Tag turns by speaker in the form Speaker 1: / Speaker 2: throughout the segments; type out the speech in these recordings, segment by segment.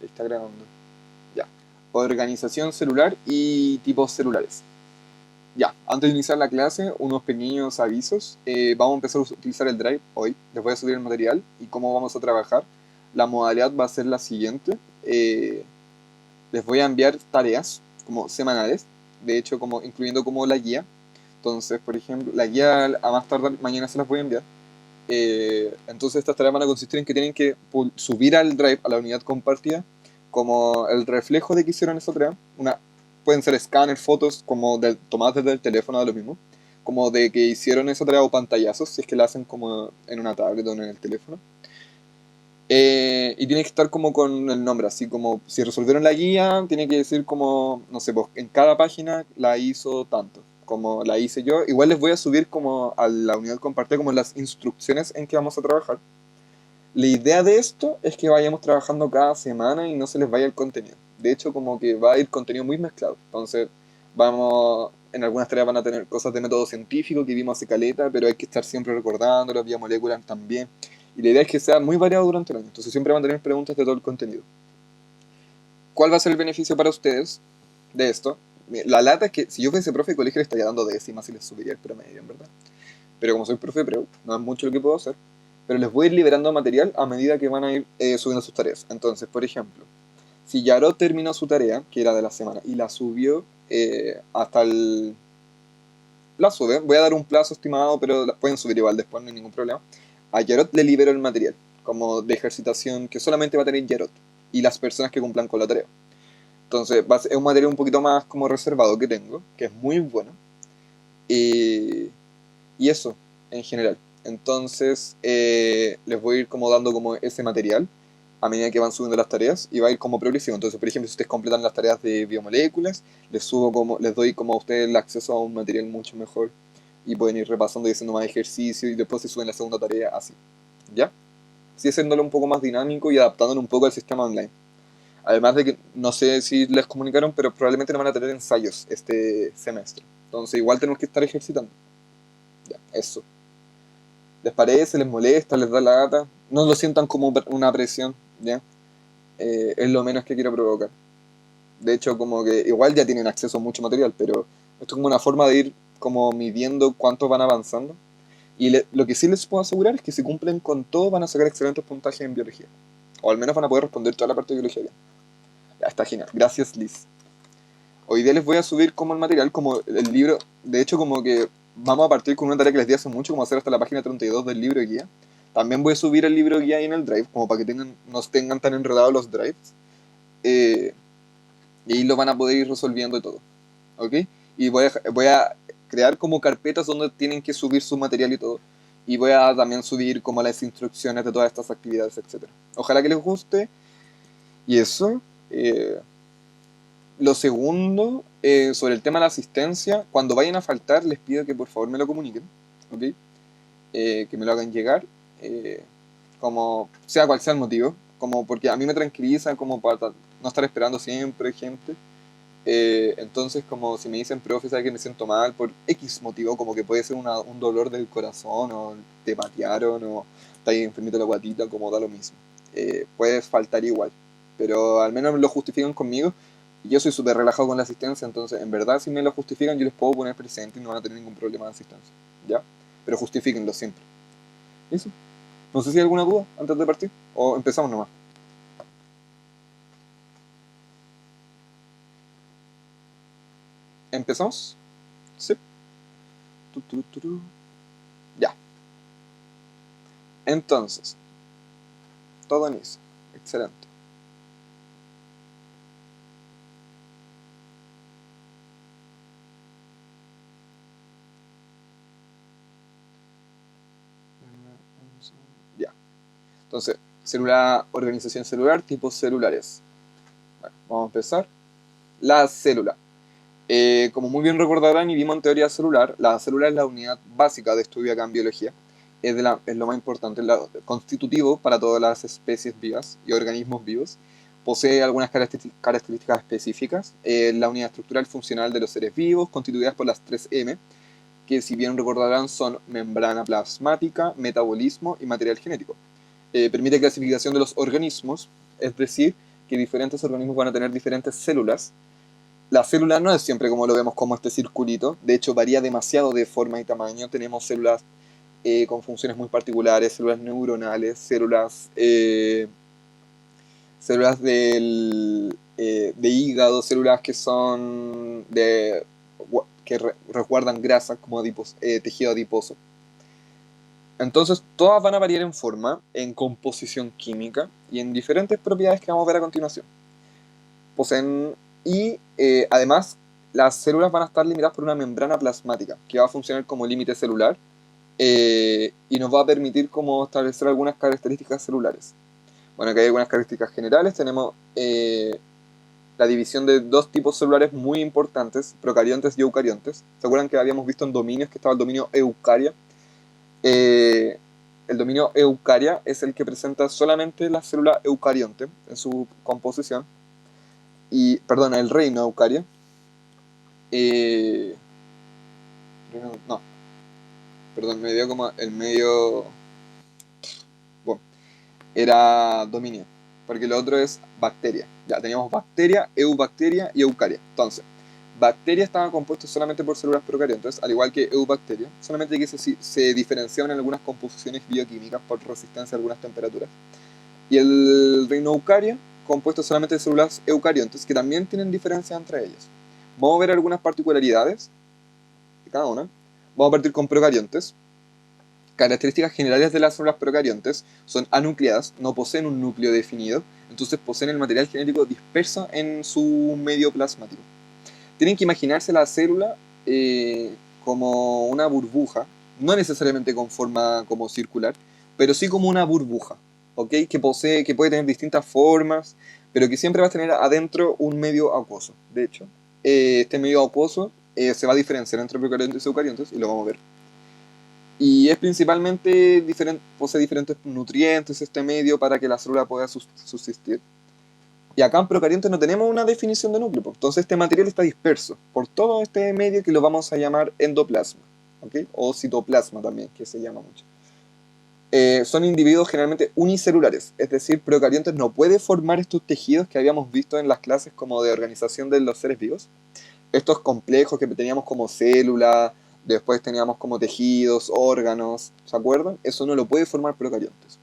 Speaker 1: Está grabando. Ya. Organización celular y tipos celulares. Ya, antes de iniciar la clase, unos pequeños avisos. Vamos a empezar a utilizar el Drive hoy. Les voy a subir el material y cómo vamos a trabajar. La modalidad va a ser la siguiente. Les voy a enviar tareas como semanales, de hecho como incluyendo como la guía. Entonces, por ejemplo, la guía a más tardar mañana se las voy a enviar. Entonces estas tareas van a consistir en que tienen que subir al Drive, a la unidad compartida, como el reflejo de que hicieron esa tarea. Pueden ser escáner, fotos, como tomadas desde el teléfono, de lo mismo. Como de que hicieron esa tarea o pantallazos, si es que la hacen como en una tablet o en el teléfono. Y tiene que estar como con el nombre, así como si resolvieron la guía, tiene que decir como, no sé, pues en cada página la hizo tanto, como la hice yo. Igual les voy a subir como a la unidad compartida como las instrucciones en que vamos a trabajar. La idea de esto es que vayamos trabajando cada semana y no se les vaya el contenido. De hecho, como que va a ir contenido muy mezclado. Entonces, en algunas tareas van a tener cosas de método científico que vimos hace caleta, pero hay que estar siempre recordando, las biomoléculas también. Y la idea es que sea muy variado durante el año. Entonces, siempre van a tener preguntas de todo el contenido. ¿Cuál va a ser el beneficio para ustedes de esto? La lata es que si yo fuese profe de colegio le estaría dando décimas y les subiría el promedio, en verdad. Pero como soy profe de preu, no es mucho lo que puedo hacer. Pero les voy a ir liberando material a medida que van a ir subiendo sus tareas. Entonces, por ejemplo, si Yarot terminó su tarea, que era de la semana, y la subió hasta el... La sube, voy a dar un plazo estimado, pero la pueden subir igual después, no hay ningún problema. A Yarot le libero el material, como de ejercitación, que solamente va a tener Yarot y las personas que cumplan con la tarea. Entonces, es un material un poquito más como reservado que tengo, que es muy bueno. Eh, y eso, en general. Entonces, les voy a ir como dando como ese material a medida que van subiendo las tareas y va a ir como progresivo. Entonces, por ejemplo, si ustedes completan las tareas de biomoléculas, les doy como a ustedes el acceso a un material mucho mejor y pueden ir repasando y haciendo más ejercicio y después se suben la segunda tarea así. ¿Ya? Así haciéndolo un poco más dinámico y adaptándolo un poco al sistema online. Además de que no sé si les comunicaron, pero probablemente no van a tener ensayos este semestre. Entonces, igual tenemos que estar ejercitando. Ya, eso. ¿Les parece? ¿Les molesta? ¿Les da la gata? No lo sientan como una presión, ¿ya? Es lo menos que quiero provocar. De hecho, como que igual ya tienen acceso a mucho material, pero esto es como una forma de ir como midiendo cuánto van avanzando. Y lo que sí les puedo asegurar es que si cumplen con todo van a sacar excelentes puntajes en biología. O al menos van a poder responder toda la parte de biología bien. Ya, está genial. Gracias, Liz. Hoy día les voy a subir como el material, como el libro. De hecho, como que vamos a partir con una tarea que les di hace mucho, como hacer hasta la página 32 del libro guía. También voy a subir el libro guía ahí en el Drive, como para que no tengan tan enredados los drives. Eh, y ahí lo van a poder ir resolviendo y todo. ¿Ok? Y voy a crear como carpetas donde tienen que subir su material y todo. Y voy a también subir como las instrucciones de todas estas actividades, etcétera. Ojalá que les guste. Y eso. Lo segundo, sobre el tema de la asistencia, cuando vayan a faltar, les pido que por favor me lo comuniquen, ¿ok? Que me lo hagan llegar, eh, como sea cual sea el motivo, como porque a mí me tranquiliza como para no estar esperando siempre gente. Entonces, como si me dicen, profe, sabe que me siento mal por X motivo, como que puede ser un dolor del corazón, o te patearon, o está ahí enfermito la guatita, como da lo mismo. Puedes faltar igual, pero al menos lo justifican conmigo. Y yo soy súper relajado con la asistencia, entonces, en verdad, si me lo justifican, yo les puedo poner presente y no van a tener ningún problema de asistencia, ¿ya? Pero justifíquenlo siempre. Eso. No sé si hay alguna duda antes de partir, o empezamos nomás. ¿Empezamos? Sí. Tu, tu, tu, tu. Ya. Entonces, todo en eso. Excelente. Ya. Entonces, organización celular, tipos celulares. Bueno, vamos a empezar. La célula. Como muy bien recordarán y vimos en teoría celular, la célula es la unidad básica de estudio acá en biología. Es lo más importante, es constitutivo para todas las especies vivas y organismos vivos. Posee algunas características específicas. La unidad estructural funcional de los seres vivos, constituidas por las 3M, que si bien recordarán son membrana plasmática, metabolismo y material genético. Permite clasificación de los organismos, es decir, que diferentes organismos van a tener diferentes células. La célula no es siempre como lo vemos, como este circulito. De hecho, varía demasiado de forma y tamaño. Tenemos células con funciones muy particulares, células neuronales, células de hígado, células que son que resguardan grasa como tejido adiposo. Entonces, todas van a variar en forma, en composición química y en diferentes propiedades que vamos a ver a continuación. Poseen y además las células van a estar limitadas por una membrana plasmática que va a funcionar como límite celular y nos va a permitir como establecer algunas características celulares. Bueno, acá hay algunas características generales. Tenemos la división de dos tipos celulares muy importantes, procariontes y eucariontes. ¿Se acuerdan que habíamos visto en dominios que estaba el dominio eucaria? Eh, el dominio eucaria es el que presenta solamente la célula eucarionte en su composición. Y, perdón, el reino eucaria. Eh, no, perdón, me dio como el medio. Bueno, era dominio, porque lo otro es bacteria. Ya teníamos bacteria, eubacteria y eucaria. Entonces, bacteria estaba compuesto solamente por células procariontes, al igual que eubacteria, solamente que se diferenciaban en algunas composiciones bioquímicas por resistencia a algunas temperaturas. Y el reino eucaria, compuesto solamente de células eucariontes, que también tienen diferencias entre ellas. Vamos a ver algunas particularidades de cada una. Vamos a partir con procariontes. Características generales de las células procariontes son anucleadas, no poseen un núcleo definido, entonces poseen el material genético disperso en su medio plasmático. Tienen que imaginarse la célula como una burbuja, no necesariamente con forma como circular, pero sí como una burbuja, ¿ok? Que puede tener distintas formas, pero que siempre va a tener adentro un medio acuoso. De hecho, este medio acuoso se va a diferenciar entre procariontes y eucariontes, y lo vamos a ver. Y es principalmente posee diferentes nutrientes este medio para que la célula pueda subsistir. Y acá en procariontes no tenemos una definición de núcleo, pues. Entonces este material está disperso por todo este medio que lo vamos a llamar endoplasma, ¿okay? O citoplasma también, que se llama mucho. Son individuos generalmente unicelulares, es decir, procariontes no puede formar estos tejidos que habíamos visto en las clases como de organización de los seres vivos. Estos complejos que teníamos como célula, después teníamos como tejidos, órganos, ¿se acuerdan? Eso no lo puede formar procariontes.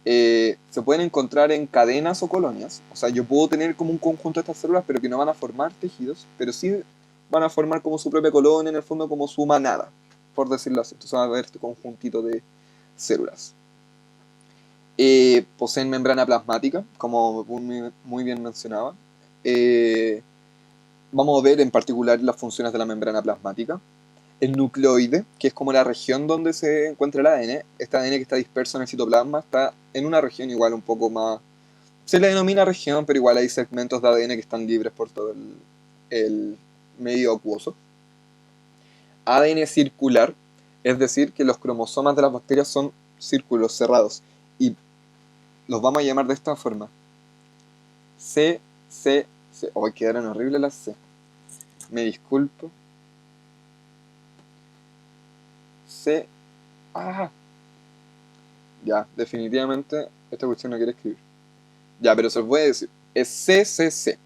Speaker 1: Se pueden encontrar en cadenas o colonias, o sea, yo puedo tener como un conjunto de estas células, pero que no van a formar tejidos, pero sí van a formar como su propia colonia, en el fondo como su manada, por decirlo así. Entonces va a haber este conjuntito de células. Poseen membrana plasmática, como muy bien mencionaba. Eh, Vamos a ver en particular las funciones de la membrana plasmática. El nucleoide, que es como la región donde se encuentra el ADN, este ADN que está disperso en el citoplasma, está en una región igual un poco más. Se le denomina región, pero igual hay segmentos de ADN que están libres por todo el medio acuoso. ADN circular, es decir, que los cromosomas de las bacterias son círculos cerrados. Y los vamos a llamar de esta forma. C, C, C. Oh, quedaron horribles las C. Me disculpo. C. Ah, ya, definitivamente esta cuestión no quiere escribir. Ya, pero se los voy a decir. Es CCC.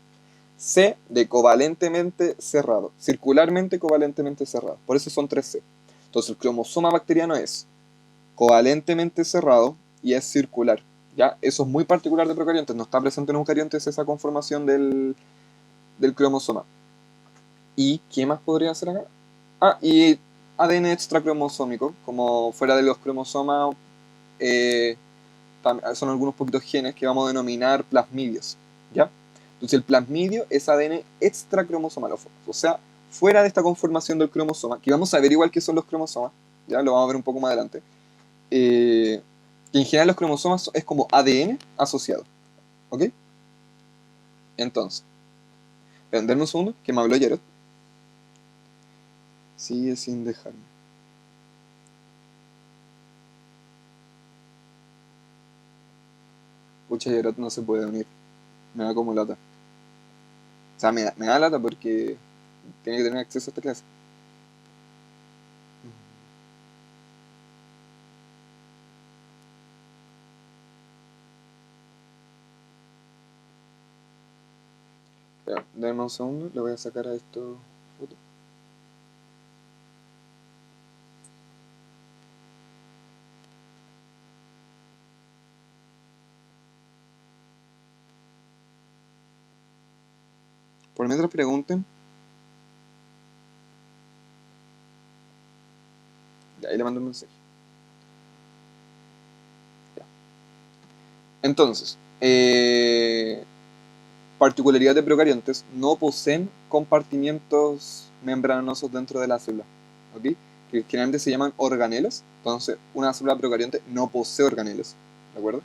Speaker 1: C de covalentemente cerrado. Circularmente covalentemente cerrado. Por eso son 3C. Entonces el cromosoma bacteriano es covalentemente cerrado y es circular. ¿Ya? Eso es muy particular de procariontes. No está presente en eucariontes esa conformación del cromosoma. ¿Y qué más podría hacer acá? Ah, y ADN extracromosómico, como fuera de los cromosomas, eh, son algunos poquitos genes que vamos a denominar plasmidios, ¿ya? Entonces el plasmidio es ADN extracromosomal, o sea, fuera de esta conformación del cromosoma, que vamos a ver igual que son los cromosomas, ya lo vamos a ver un poco más adelante, que en general los cromosomas es como ADN asociado, ¿ok? Entonces, denme un segundo, que me habló Jared. Sigue sin dejarme. Pucha, Jared no se puede unir, me da como lata. O sea, me da lata porque tiene que tener acceso a esta clase. Ya, denme un segundo, le voy a sacar a esto foto. Por mientras pregunten, ya, ahí le mando un mensaje. Ya. Entonces, particularidad de procariontes, no poseen compartimientos membranosos dentro de la célula, ¿ok? Que generalmente se llaman organelos. Entonces, una célula procarionte no posee organelos, ¿de acuerdo?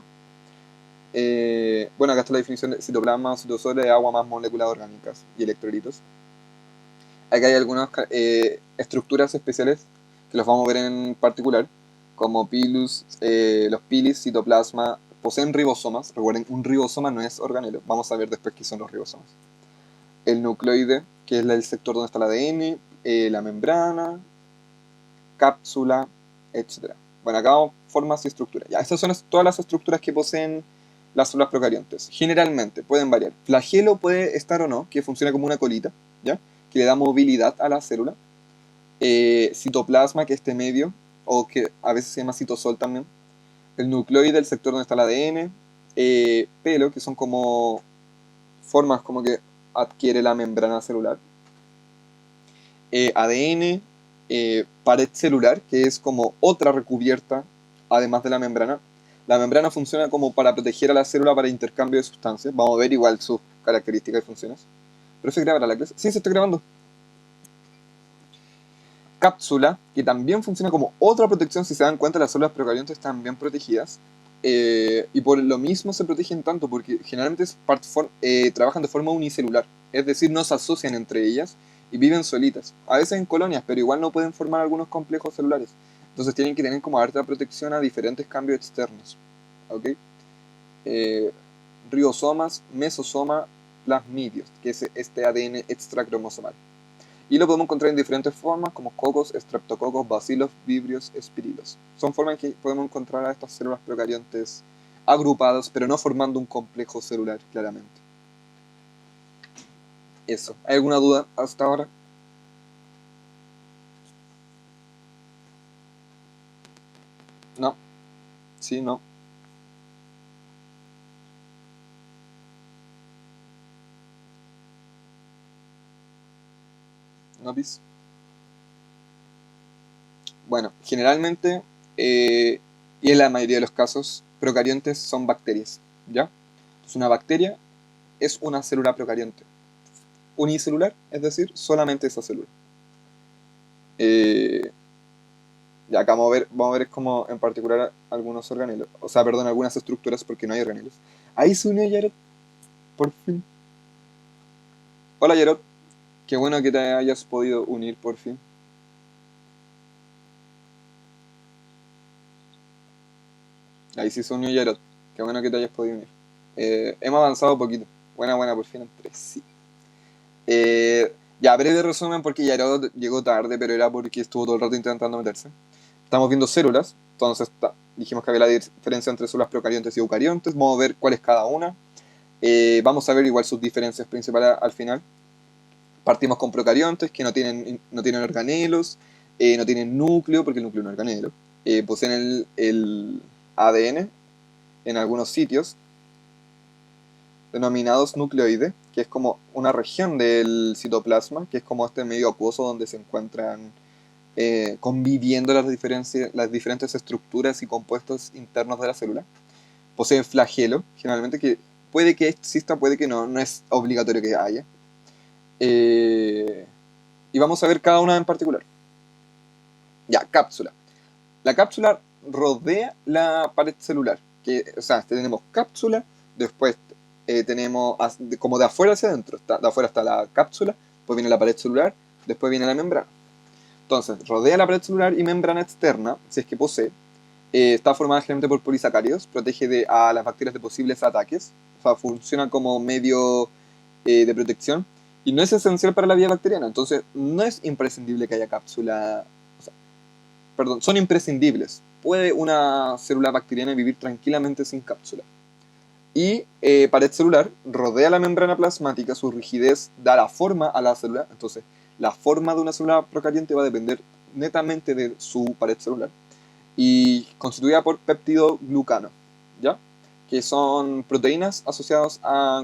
Speaker 1: Bueno, acá está la definición de citoplasma, citosol de agua más moléculas orgánicas y electrolitos. Acá hay algunas estructuras especiales que los vamos a ver en particular, como pilus, los pilis, citoplasma, poseen ribosomas. Recuerden, un ribosoma no es organelo. Vamos a ver después qué son los ribosomas. El nucleoide, que es el sector donde está el ADN, la membrana, cápsula, etc. Bueno, acá vamos formas y estructuras. Ya, estas son todas las estructuras que poseen las células procariontes. Generalmente pueden variar. Flagelo puede estar o no, que funciona como una colita, ¿ya? Que le da movilidad a la célula. Citoplasma, que es este medio, o que a veces se llama citosol también. El nucleoide, el sector donde está el ADN. Pelo, que son como formas como que adquiere la membrana celular. ADN, pared celular, que es como otra recubierta, además de la membrana. La membrana funciona como para proteger a la célula para intercambio de sustancias. Vamos a ver igual sus características y funciones. ¿Pero se graba la clase? Sí, se está grabando. Cápsula, que también funciona como otra protección. Si se dan cuenta, las células procariontes están bien protegidas. Y por lo mismo se protegen tanto, porque generalmente trabajan de forma unicelular. Es decir, no se asocian entre ellas y viven solitas. A veces en colonias, pero igual no pueden formar algunos complejos celulares. Entonces tienen que tener como harta protección a diferentes cambios externos. ¿Ok? Eh, ribosomas, mesosoma, plasmidios, que es este ADN extracromosomal. Y lo podemos encontrar en diferentes formas, como cocos, estreptococos, bacilos, vibrios, espirilos. Son formas en que podemos encontrar a estas células procariontes agrupadas, pero no formando un complejo celular, claramente. Eso. ¿Hay alguna duda hasta ahora? No. Sí, no. ¿No, bis? Bueno, generalmente, y en la mayoría de los casos, procariontes son bacterias, ¿ya? Entonces una bacteria es una célula procarionte. Unicelular, es decir, solamente esa célula. Eh, Ya acá vamos a ver como en particular algunos organelos, o sea, perdón, algunas estructuras porque no hay organelos. Ahí se unió Yarot, por fin. Hola Yarot, qué bueno que te hayas podido unir por fin. Ahí sí se unió Yarot, qué bueno que te hayas podido unir. Hemos avanzado un poquito. Buena, buena, por fin entré, sí. Ya, breve resumen porque Yarot llegó tarde, pero era porque estuvo todo el rato intentando meterse. Estamos viendo células, entonces dijimos que había la diferencia entre células procariontes y eucariontes. Vamos a ver cuál es cada una. Vamos a ver igual sus diferencias principales al final. Partimos con procariontes que no tienen organelos, no tienen núcleo, porque el núcleo no es organelo. Poseen el ADN en algunos sitios, denominados nucleoides, que es como una región del citoplasma, que es como este medio acuoso donde se encuentran conviviendo las diferentes estructuras y compuestos internos de la célula. Poseen flagelo, generalmente, que puede que exista, puede que no, no es obligatorio que haya. Eh, y vamos a ver cada una en particular. Ya, cápsula. La cápsula rodea la pared celular. O sea, tenemos cápsula, después tenemos como de afuera hacia adentro. De afuera está la cápsula, después viene la pared celular, después viene la membrana. Entonces, rodea la pared celular y membrana externa, si es que posee. Está formada generalmente por polisacáridos, protege a las bacterias de posibles ataques, o sea, funciona como medio de protección y no es esencial para la vida bacteriana, entonces no es imprescindible que haya cápsula, o sea, perdón, son imprescindibles. Puede una célula bacteriana vivir tranquilamente sin cápsula. Y pared celular rodea la membrana plasmática, su rigidez da la forma a la célula. Entonces, la forma de una célula procariante va a depender netamente de su pared celular. Y constituida por peptidoglucano, ¿ya? Que son proteínas asociadas a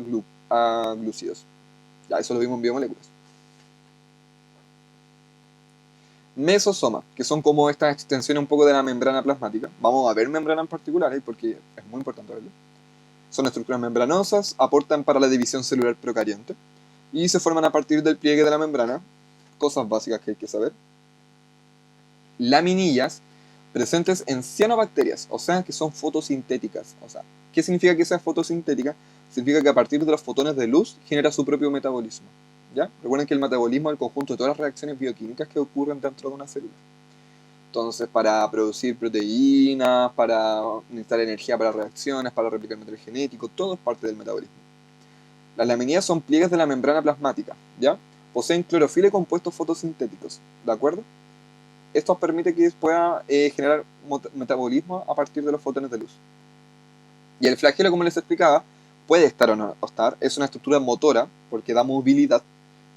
Speaker 1: glúcidos. Ya, eso lo vimos en biomoléculas. Mesosoma, que son como estas extensiones un poco de la membrana plasmática. Vamos a ver membranas en particulares porque es muy importante verlo. Son estructuras membranosas, aportan para la división celular procarionte y se forman a partir del pliegue de la membrana. Cosas básicas que hay que saber. Laminillas presentes en cianobacterias, o sea que son fotosintéticas. O sea, ¿qué significa que sea fotosintética? Significa que a partir de los fotones de luz genera su propio metabolismo. ¿Ya? Recuerden que el metabolismo es el conjunto de todas las reacciones bioquímicas que ocurren dentro de una célula. Entonces, para producir proteínas, para necesitar energía para reacciones, para replicar material genético, todo es parte del metabolismo. Las laminillas son pliegues de la membrana plasmática, ¿ya? Poseen clorofila y compuestos fotosintéticos, ¿de acuerdo? Esto permite que pueda generar metabolismo a partir de los fotones de luz. Y el flagelo, como les explicaba, puede estar o no estar. Es una estructura motora, porque da movilidad,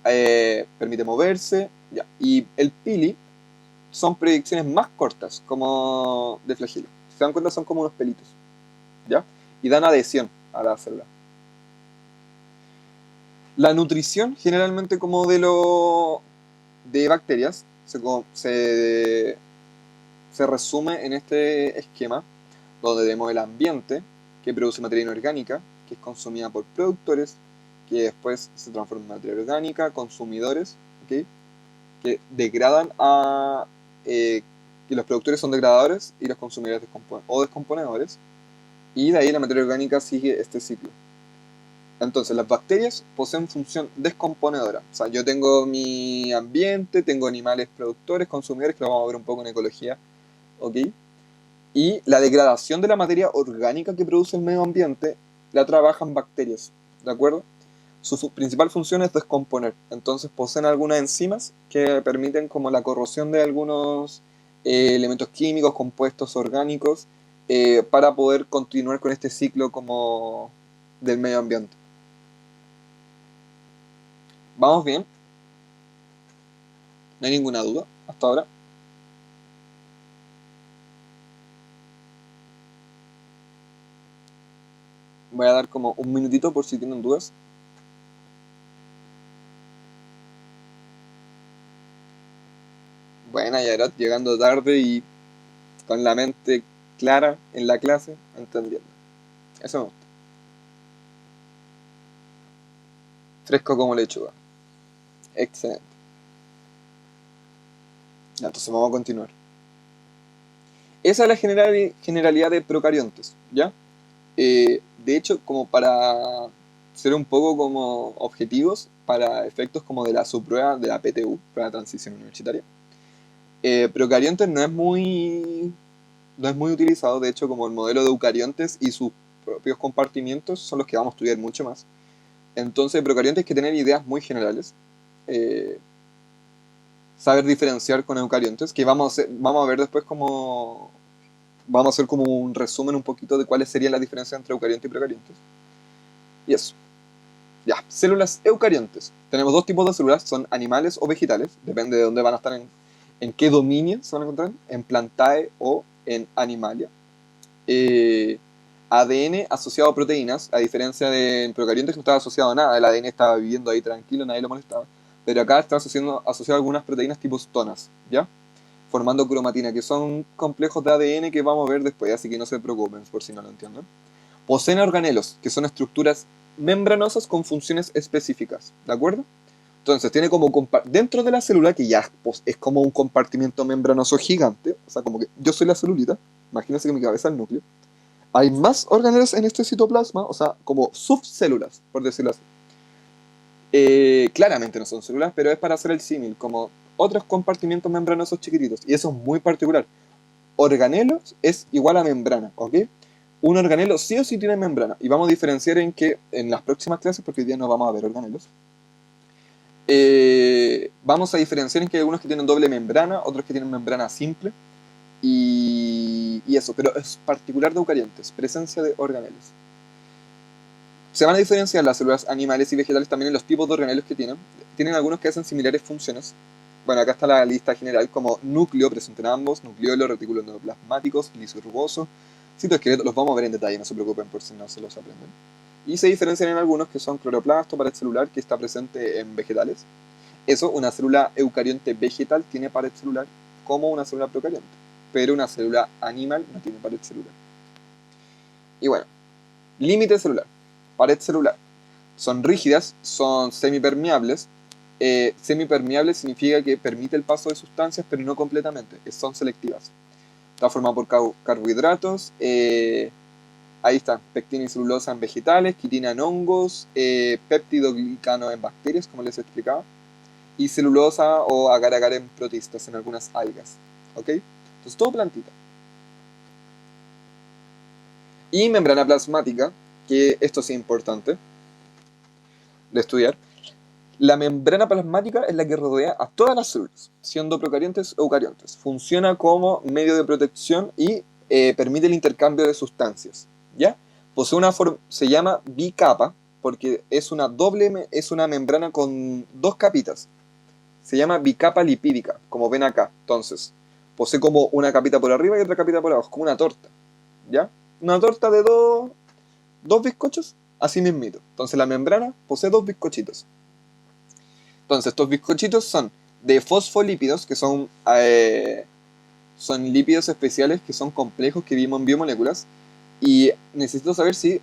Speaker 1: permite moverse, ¿ya? Y el pili son proyecciones más cortas, como de flagelo. Si se dan cuenta, son como unos pelitos, ¿ya? Y dan adhesión a la célula. La nutrición, generalmente como de bacterias, se resume en este esquema, donde tenemos el ambiente, que produce materia inorgánica, que es consumida por productores, que después se transforma en materia orgánica, consumidores, ¿okay? Que degradan que los productores son degradadores y los consumidores descomponedores, y de ahí la materia orgánica sigue este ciclo. Entonces, las bacterias poseen función descomponedora. O sea, yo tengo mi ambiente, tengo animales productores, consumidores, que lo vamos a ver un poco en ecología, ¿ok? Y la degradación de la materia orgánica que produce el medio ambiente la trabajan bacterias, ¿de acuerdo? Su principal función es descomponer. Entonces poseen algunas enzimas que permiten como la corrosión de algunos elementos químicos, compuestos orgánicos, para poder continuar con este ciclo como del medio ambiente. ¿Vamos bien? ¿No hay ninguna duda hasta ahora? Voy a dar como un minutito por si tienen dudas. Buena, Yarat, llegando tarde y con la mente clara en la clase, entendiendo. Eso me gusta. Fresco como lechuga. Excelente. Ya, entonces vamos a continuar. Esa es la generalidad de procariontes, ¿ya? De hecho, como para ser un poco como objetivos, para efectos como de la subprueba de la PTU, prueba de transición universitaria, procariontes no es muy utilizado. De hecho, como el modelo de eucariontes y sus propios compartimientos son los que vamos a estudiar mucho más. Entonces, procariontes hay que tener ideas muy generales, eh, saber diferenciar con eucariontes, que vamos a ver después como vamos a hacer como un resumen un poquito de cuáles serían las diferencias entre eucariontes y procariontes. Y eso. Ya, células eucariontes. Tenemos dos tipos de células, son animales o vegetales, depende de dónde van a estar, en qué dominio se van a encontrar, en Plantae o en Animalia. ADN asociado a proteínas, a diferencia de procariontes que no estaba asociado a nada, el ADN estaba viviendo ahí tranquilo, nadie lo molestaba. Pero acá está asociado a algunas proteínas tipo stonas, ¿ya? Formando cromatina, que son complejos de ADN que vamos a ver después, así que no se preocupen por si no lo entienden. Poseen organelos, que son estructuras membranosas con funciones específicas, ¿de acuerdo? Entonces, tiene como dentro de la célula, que ya es como un compartimiento membranoso gigante, o sea, como que yo soy la celulita, imagínense que mi cabeza es el núcleo, hay más organelos en este citoplasma, o sea, como subcélulas, por decirlo así. Claramente no son células, pero es para hacer el símil, como otros compartimientos membranosos chiquititos, y eso es muy particular. Organelos es igual a membrana, ¿ok? Un organelo sí o sí tiene membrana, y vamos a diferenciar en que en las próximas clases, porque hoy día no vamos a ver organelos, vamos a diferenciar en que hay algunos que tienen doble membrana, otros que tienen membrana simple, y eso, pero es particular de eucariontes, presencia de organelos. Se van a diferenciar las células animales y vegetales también en los tipos de organelos que tienen. Tienen algunos que hacen similares funciones. Bueno, acá está la lista general, como núcleo, presenten ambos, nucleolo, retículos endoplasmáticos, liso y rugoso, citoesqueleto, los vamos a ver en detalle, no se preocupen por si no se los aprenden. Y se diferencian en algunos que son cloroplasto, pared celular, que está presente en vegetales. Eso, una célula eucarionte vegetal tiene pared celular como una célula procarionte, pero una célula animal no tiene pared celular. Y bueno, límite celular, pared celular. Son rígidas, son semipermeables. Semipermeable significa que permite el paso de sustancias, pero no completamente, son selectivas. Está formada por carbohidratos, ahí está, pectina y celulosa en vegetales, quitina en hongos, péptido-glicano en bacterias, como les explicaba, y celulosa o agar-agar en protistas, en algunas algas. ¿Ok? Entonces, todo plantita. Y membrana plasmática, que esto sí es importante de estudiar. La membrana plasmática es la que rodea a todas las células, siendo procariontes o eucariontes. Funciona como medio de protección y permite el intercambio de sustancias. ¿Ya? Posee una forma, se llama bicapa, porque es una membrana con dos capitas. Se llama bicapa lipídica, como ven acá. Entonces, posee como una capita por arriba y otra capita por abajo, como una torta. ¿Ya? Una torta de dos bizcochos, así mismito. Entonces la membrana posee dos bizcochitos. Entonces, estos bizcochitos son de fosfolípidos, que son lípidos especiales que son complejos que vimos en biomoléculas. Y necesito saber si.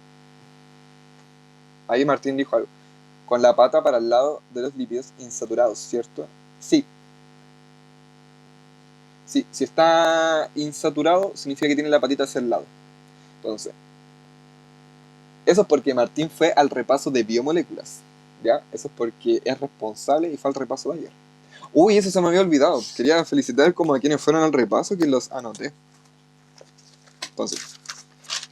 Speaker 1: Ahí Martín dijo algo. Con la pata para el lado de los lípidos insaturados, ¿cierto? Sí. Sí, si está insaturado, significa que tiene la patita hacia el lado. Entonces, eso es porque Martín fue al repaso de biomoléculas. ¿Ya? Eso es porque es responsable y fue al repaso de ayer. Uy, eso se me había olvidado. Quería felicitar como a quienes fueron al repaso, que los anoté. Entonces,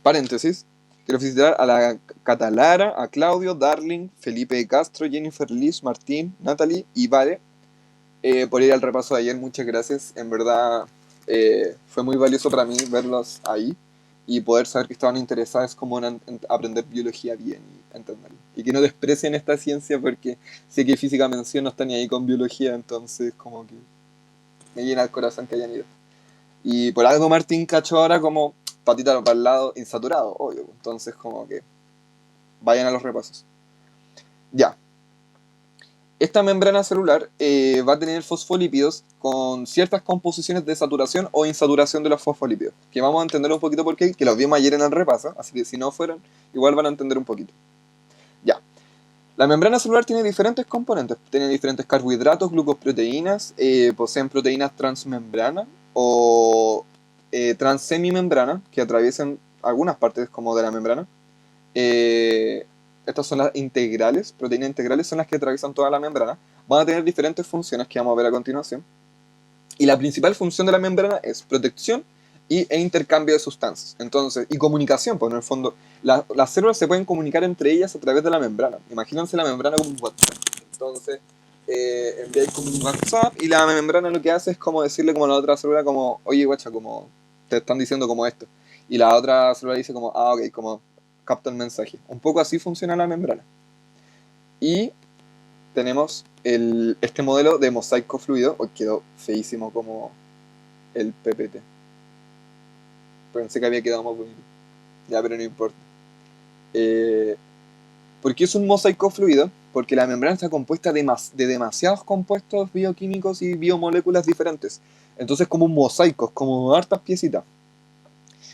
Speaker 1: paréntesis. Quiero felicitar a la Catalara, a Claudio, Darling, Felipe Castro, Jennifer Liz, Martín, Natalie y Vale por ir al repaso de ayer. Muchas gracias. En verdad fue muy valioso para mí verlos ahí y poder saber que estaban interesados como en aprender biología bien y entenderlo. Y que no desprecien esta ciencia porque sé que física mención no está ni ahí con biología, entonces como que me llena el corazón que hayan ido. Y por algo Martín cachó ahora como patita para el lado insaturado, obvio. Entonces como que vayan a los repasos. Ya. Esta membrana celular va a tener fosfolípidos con ciertas composiciones de saturación o insaturación de los fosfolípidos, que vamos a entender un poquito por qué, que los vimos ayer en el repaso, así que si no fueron, igual van a entender un poquito. Ya. La membrana celular tiene diferentes componentes, tiene diferentes carbohidratos, glucoproteínas, poseen proteínas transmembrana o transsemimembrana, que atraviesan algunas partes como de la membrana. Estas son las integrales, proteínas integrales son las que atraviesan toda la membrana. Van a tener diferentes funciones que vamos a ver a continuación. Y la principal función de la membrana es protección e intercambio de sustancias. Entonces, y comunicación, pues en el fondo, las células se pueden comunicar entre ellas a través de la membrana. Imagínense la membrana como un WhatsApp. Entonces, enviáis como un WhatsApp y la membrana lo que hace es como decirle como a la otra célula como, oye, guacha, como te están diciendo como esto. Y la otra célula dice como, ah, ok, como capta el mensaje. Un poco así funciona la membrana. Y tenemos este modelo de mosaico fluido. Hoy quedó feísimo como el PPT. Pensé que había quedado más bonito. Ya, pero no importa. ¿Por qué es un mosaico fluido? Porque la membrana está compuesta de demasiados compuestos bioquímicos y biomoléculas diferentes. Entonces como un mosaico, como hartas piecitas.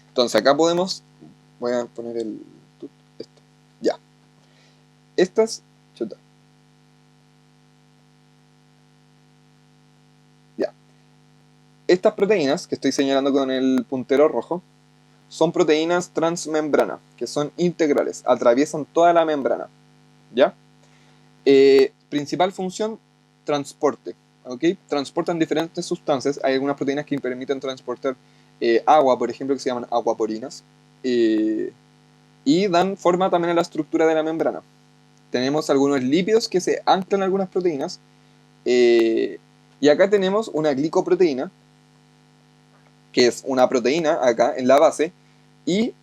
Speaker 1: Entonces acá podemos. Voy a poner esto. Ya. Estas. Chuta. Ya. Estas proteínas que estoy señalando con el puntero rojo son proteínas transmembrana, que son integrales, atraviesan toda la membrana. ¿Ya? Principal función, transporte. ¿Okay? Transportan diferentes sustancias. Hay algunas proteínas que permiten transportar agua, por ejemplo, que se llaman acuaporinas. Y dan forma también a la estructura de la membrana. Tenemos algunos lípidos que se anclan a algunas proteínas. Y acá tenemos una glicoproteína, que es una proteína acá en la base, y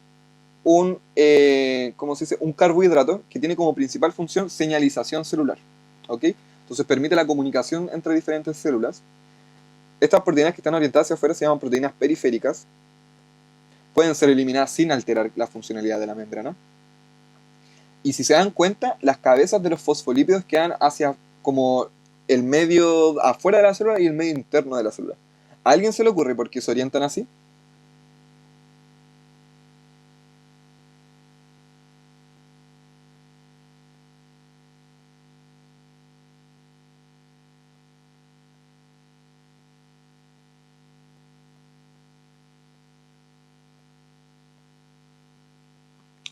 Speaker 1: ¿cómo se dice? Un carbohidrato que tiene como principal función señalización celular. ¿Ok? Entonces permite la comunicación entre diferentes células. Estas proteínas que están orientadas hacia afuera se llaman proteínas periféricas. Pueden ser eliminadas sin alterar la funcionalidad de la membrana. Y si se dan cuenta, las cabezas de los fosfolípidos quedan hacia como el medio afuera de la célula y el medio interno de la célula. ¿A alguien se le ocurre por qué se orientan así?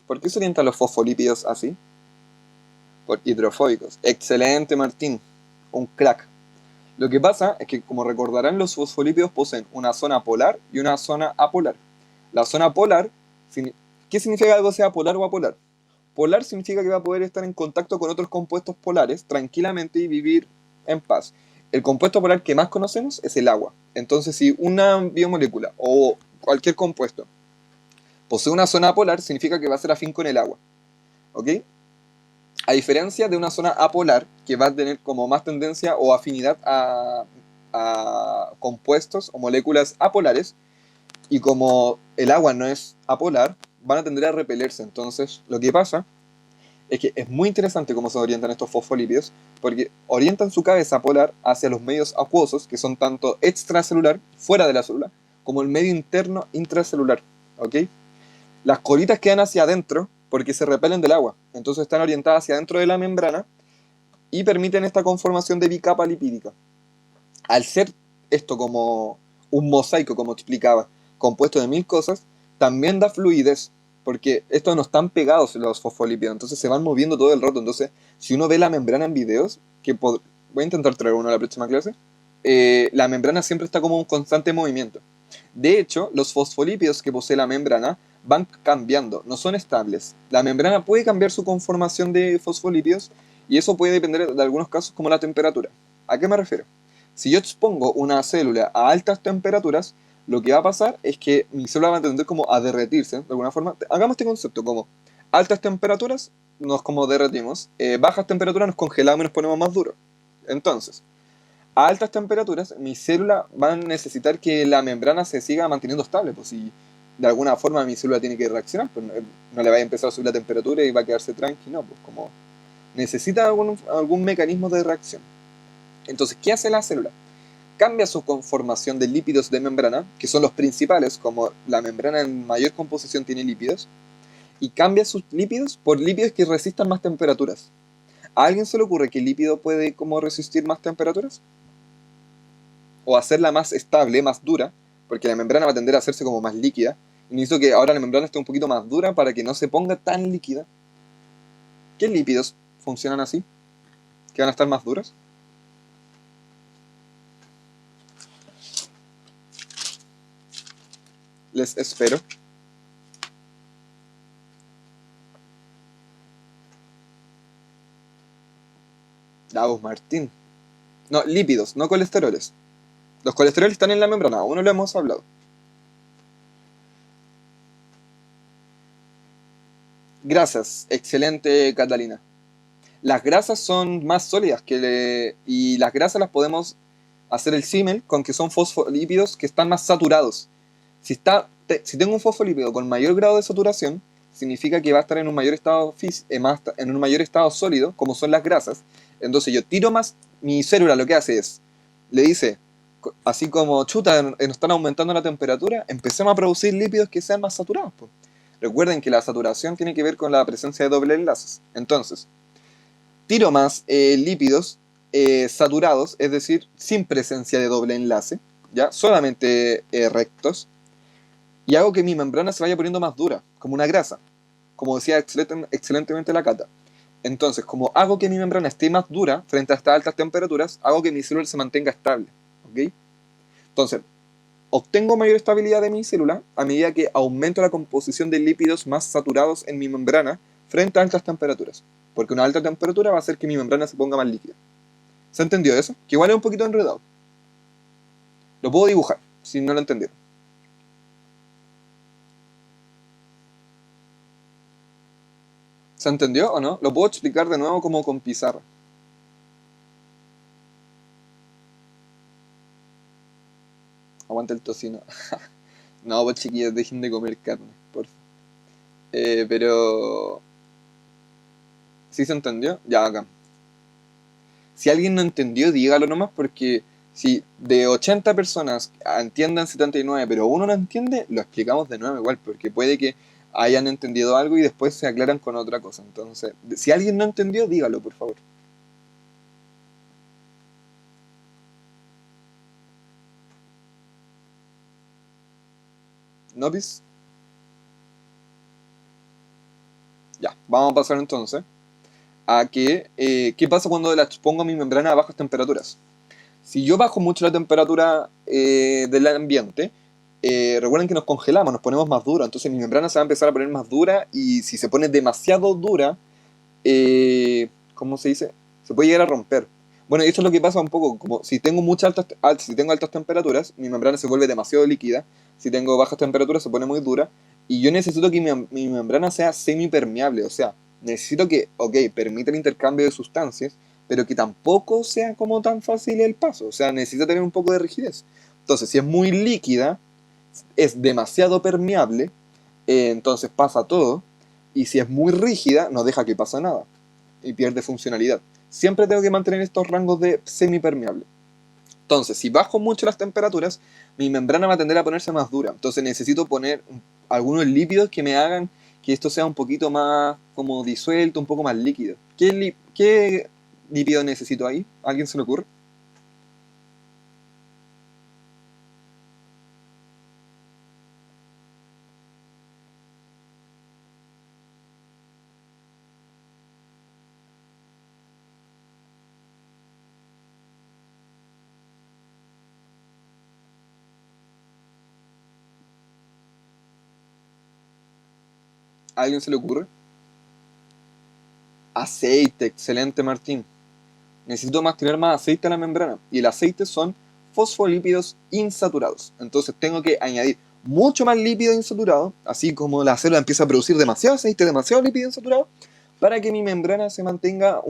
Speaker 1: ¿Por qué se orientan los fosfolípidos así? Por hidrofóbicos. Excelente, Martín. Un crack. Lo que pasa es que, como recordarán, los fosfolípidos poseen una zona polar y una zona apolar. La zona polar, ¿qué significa que algo sea polar o apolar? Polar significa que va a poder estar en contacto con otros compuestos polares tranquilamente y vivir en paz. El compuesto polar que más conocemos es el agua. Entonces, si una biomolécula o cualquier compuesto posee una zona polar, significa que va a ser afín con el agua. ¿Ok? A diferencia de una zona apolar, que va a tener como más tendencia o afinidad a compuestos o moléculas apolares, y como el agua no es apolar, van a tender a repelerse. Entonces, lo que pasa es que es muy interesante cómo se orientan estos fosfolípidos, porque orientan su cabeza polar hacia los medios acuosos, que son tanto extracelular, fuera de la célula, como el medio interno intracelular. ¿Ok? Las colitas quedan hacia adentro porque se repelen del agua, entonces están orientadas hacia adentro de la membrana y permiten esta conformación de bicapa lipídica. Al ser esto como un mosaico, como te explicaba, compuesto de mil cosas, también da fluidez, porque estos no están pegados los fosfolípidos, entonces se van moviendo todo el rato. Entonces, si uno ve la membrana en videos, voy a intentar traer uno a la próxima clase, la membrana siempre está como en constante movimiento. De hecho, los fosfolípidos que posee la membrana van cambiando, no son estables. La membrana puede cambiar su conformación de fosfolípidos y eso puede depender de algunos casos como la temperatura. ¿A qué me refiero? Si yo expongo una célula a altas temperaturas, lo que va a pasar es que mi célula va a tender como a derretirse, de alguna forma. Hagamos este concepto como altas temperaturas nos como derretimos, bajas temperaturas nos congelamos y nos ponemos más duros. Entonces, a altas temperaturas, mi célula va a necesitar que la membrana se siga manteniendo estable. Pues si de alguna forma mi célula tiene que reaccionar, pues no le va a empezar a subir la temperatura y va a quedarse tranquilo, no, pues como necesita algún mecanismo de reacción. Entonces, ¿qué hace la célula? Cambia su conformación de lípidos de membrana, que son los principales, como la membrana en mayor composición tiene lípidos, y cambia sus lípidos por lípidos que resistan más temperaturas. ¿A alguien se le ocurre que el lípido puede como resistir más temperaturas? O hacerla más estable, más dura, porque la membrana va a tender a hacerse como más líquida. Y necesito que ahora la membrana esté un poquito más dura para que no se ponga tan líquida. ¿Qué lípidos funcionan así? ¿Que van a estar más duros? Les espero. Davos Martín. No, lípidos, no colesteroles. Los colesteroles están en la membrana, aún no lo hemos hablado. Grasas, excelente Catalina. Las grasas son más sólidas y las grasas las podemos hacer el símil con que son fosfolípidos que están más saturados. Si tengo un fosfolípido con mayor grado de saturación, significa que va a estar en un mayor estado en un mayor estado sólido, como son las grasas. Entonces yo tiro más, mi célula lo que hace es, le dice, así como chuta, nos están aumentando la temperatura, empecemos a producir lípidos que sean más saturados. Pues. Recuerden que la saturación tiene que ver con la presencia de doble enlaces. Entonces, tiro más lípidos saturados, es decir, sin presencia de doble enlace, ¿ya? Solamente rectos, y hago que mi membrana se vaya poniendo más dura, como una grasa, como decía excelentemente la Cata. Entonces, como hago que mi membrana esté más dura frente a estas altas temperaturas, hago que mi célula se mantenga estable. ¿Ok? Entonces, obtengo mayor estabilidad de mi célula a medida que aumento la composición de lípidos más saturados en mi membrana frente a altas temperaturas. Porque una alta temperatura va a hacer que mi membrana se ponga más líquida. ¿Se entendió eso? Que igual es un poquito enredado. Lo puedo dibujar, si no lo entendieron. ¿Se entendió o no? Lo puedo explicar de nuevo como con pizarra. Aguanta el tocino. No, pues chiquillos, dejen de comer carne, por favor. Pero... ¿Sí se entendió? Ya, acá. Si alguien no entendió, dígalo nomás, porque si de 80 personas entiendan 79, pero uno no entiende, lo explicamos de nuevo igual, porque puede que hayan entendido algo y después se aclaran con otra cosa. Entonces, si alguien no entendió, dígalo, por favor. ¿Nopis? Ya, vamos a pasar entonces a qué pasa cuando la expongo a mi membrana a bajas temperaturas. Si yo bajo mucho la temperatura del ambiente, recuerden que nos congelamos, nos ponemos más dura, entonces mi membrana se va a empezar a poner más dura y si se pone demasiado dura, ¿cómo se dice? Se puede llegar a romper. Bueno, y esto es lo que pasa un poco, como si tengo si tengo altas temperaturas, mi membrana se vuelve demasiado líquida, si tengo bajas temperaturas se pone muy dura, y yo necesito que mi membrana sea semipermeable, o sea, necesito que, ok, permita el intercambio de sustancias, pero que tampoco sea como tan fácil el paso, o sea, necesita tener un poco de rigidez. Entonces, si es muy líquida, es demasiado permeable, entonces pasa todo, y si es muy rígida, no deja que pase nada y pierde funcionalidad. Siempre tengo que mantener estos rangos de semipermeable. Entonces, si bajo mucho las temperaturas, mi membrana va a tender a ponerse más dura. Entonces necesito poner algunos lípidos que me hagan que esto sea un poquito más como disuelto, un poco más líquido. ¿Qué lípido necesito ahí? ¿A alguien se le ocurre? ¿A alguien se le ocurre? Aceite, excelente Martín. Necesito más tirar más aceite a la membrana. Y el aceite son fosfolípidos insaturados. Entonces tengo que añadir mucho más lípido insaturado, así como la célula empieza a producir demasiado aceite, demasiado lípido insaturado, para que mi membrana se mantenga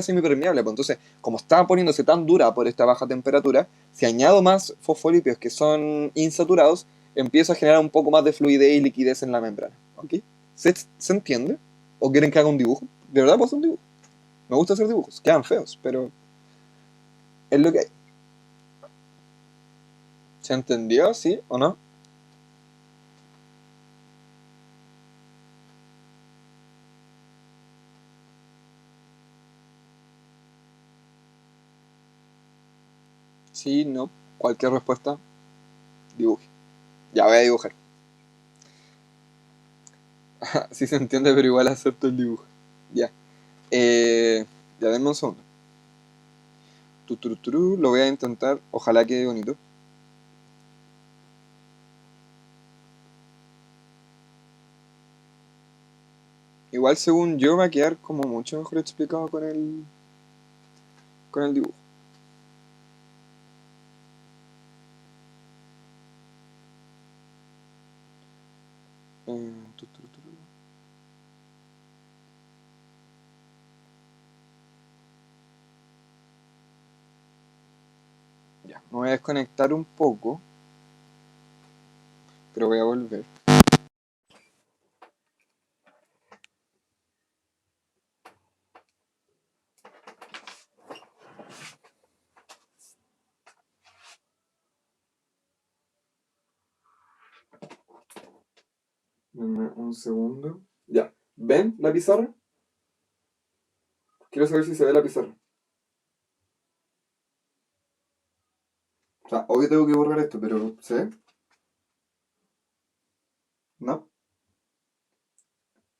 Speaker 1: semipermeable. Pues entonces, como está poniéndose tan dura por esta baja temperatura, si añado más fosfolípidos que son insaturados, empiezo a generar un poco más de fluidez y liquidez en la membrana. ¿Ok? ¿Se entiende? ¿O quieren que haga un dibujo? ¿De verdad puedo hacer un dibujo? Me gusta hacer dibujos, quedan feos, pero es lo que hay. ¿Se entendió? ¿Sí o no? Sí, no. Cualquier respuesta, dibuje. Ya voy a dibujar. Sí se entiende, pero igual acepto el dibujo. Ya. Ya denme un segundo. Lo voy a intentar. Ojalá quede bonito. Igual según yo va a quedar como mucho mejor explicado con el dibujo. Eh, tu, tu, tu, tu. Ya. Me voy a desconectar un poco, pero voy a volver. Denme un segundo. Ya. ¿Ven la pizarra? Quiero saber si se ve la pizarra. O sea, obvio tengo que borrar esto, pero ¿se ve? ¿No?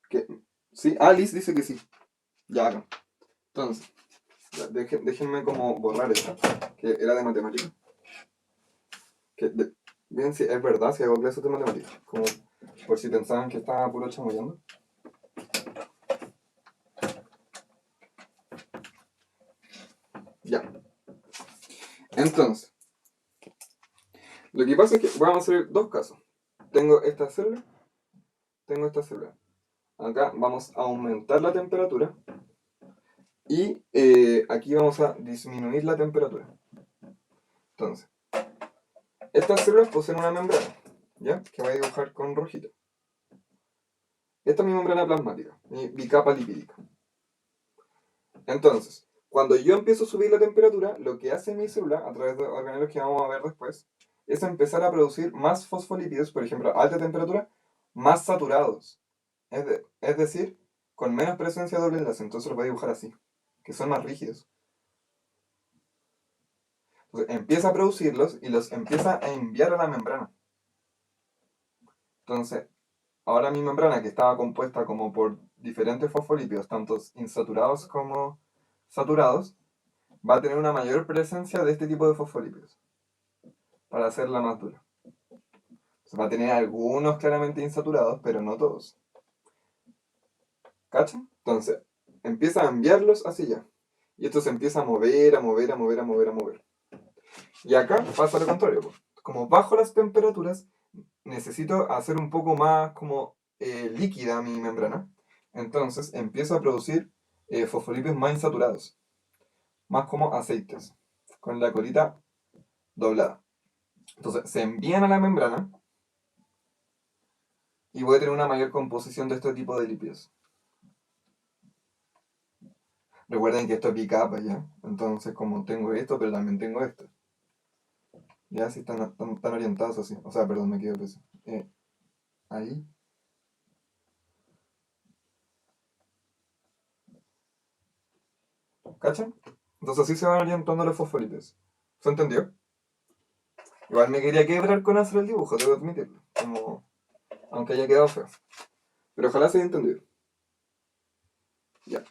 Speaker 1: ¿Qué? ¿Sí? Ah, Liz dice que sí. Ya, acá. Entonces, ya, déjenme como borrar esto, que era de matemáticas. Bien, si es verdad, si hago clases de matemáticas. Como por si pensaban que estaba puro chamullando. Ya. Entonces, lo que pasa es que vamos a hacer dos casos. Tengo esta célula, tengo esta célula. Acá vamos a aumentar la temperatura y aquí vamos a disminuir la temperatura. Entonces, estas células poseen una membrana, ¿ya? Que voy a dibujar con rojito. Esta es mi membrana plasmática, mi bicapa lipídica. Entonces, cuando yo empiezo a subir la temperatura, lo que hace mi célula, a través de organelos que vamos a ver después, es empezar a producir más fosfolípidos, por ejemplo, a alta temperatura, más saturados. Es decir, con menos presencia de doble enlace. Entonces lo voy a dibujar así, que son más rígidos. Entonces empieza a producirlos y los empieza a enviar a la membrana. Entonces, ahora mi membrana, que estaba compuesta como por diferentes fosfolípidos, tanto insaturados como saturados, va a tener una mayor presencia de este tipo de fosfolípidos para hacerla más dura. Entonces va a tener algunos claramente insaturados, pero no todos. ¿Cachan? Entonces, empieza a enviarlos hacia allá. Y esto se empieza a mover, a mover, a mover, a mover, a mover. Y acá pasa lo contrario. Como bajo las temperaturas, necesito hacer un poco más como líquida mi membrana. Entonces empiezo a producir fosfolípidos más insaturados. Más como aceites. Con la colita doblada. Entonces se envían a la membrana y voy a tener una mayor composición de este tipo de lípidos. Recuerden que esto es bicapa ya. Entonces como tengo esto, pero también tengo esto. Ya si están orientados así. O sea, perdón, me equivoqué. Ahí. ¿Cachan? Entonces así se van orientando los fosfolípidos. ¿Se entendió? Igual me quería quebrar con hacer el dibujo, debo admitirlo. Como, aunque haya quedado feo. Pero ojalá se haya entendido. Ya.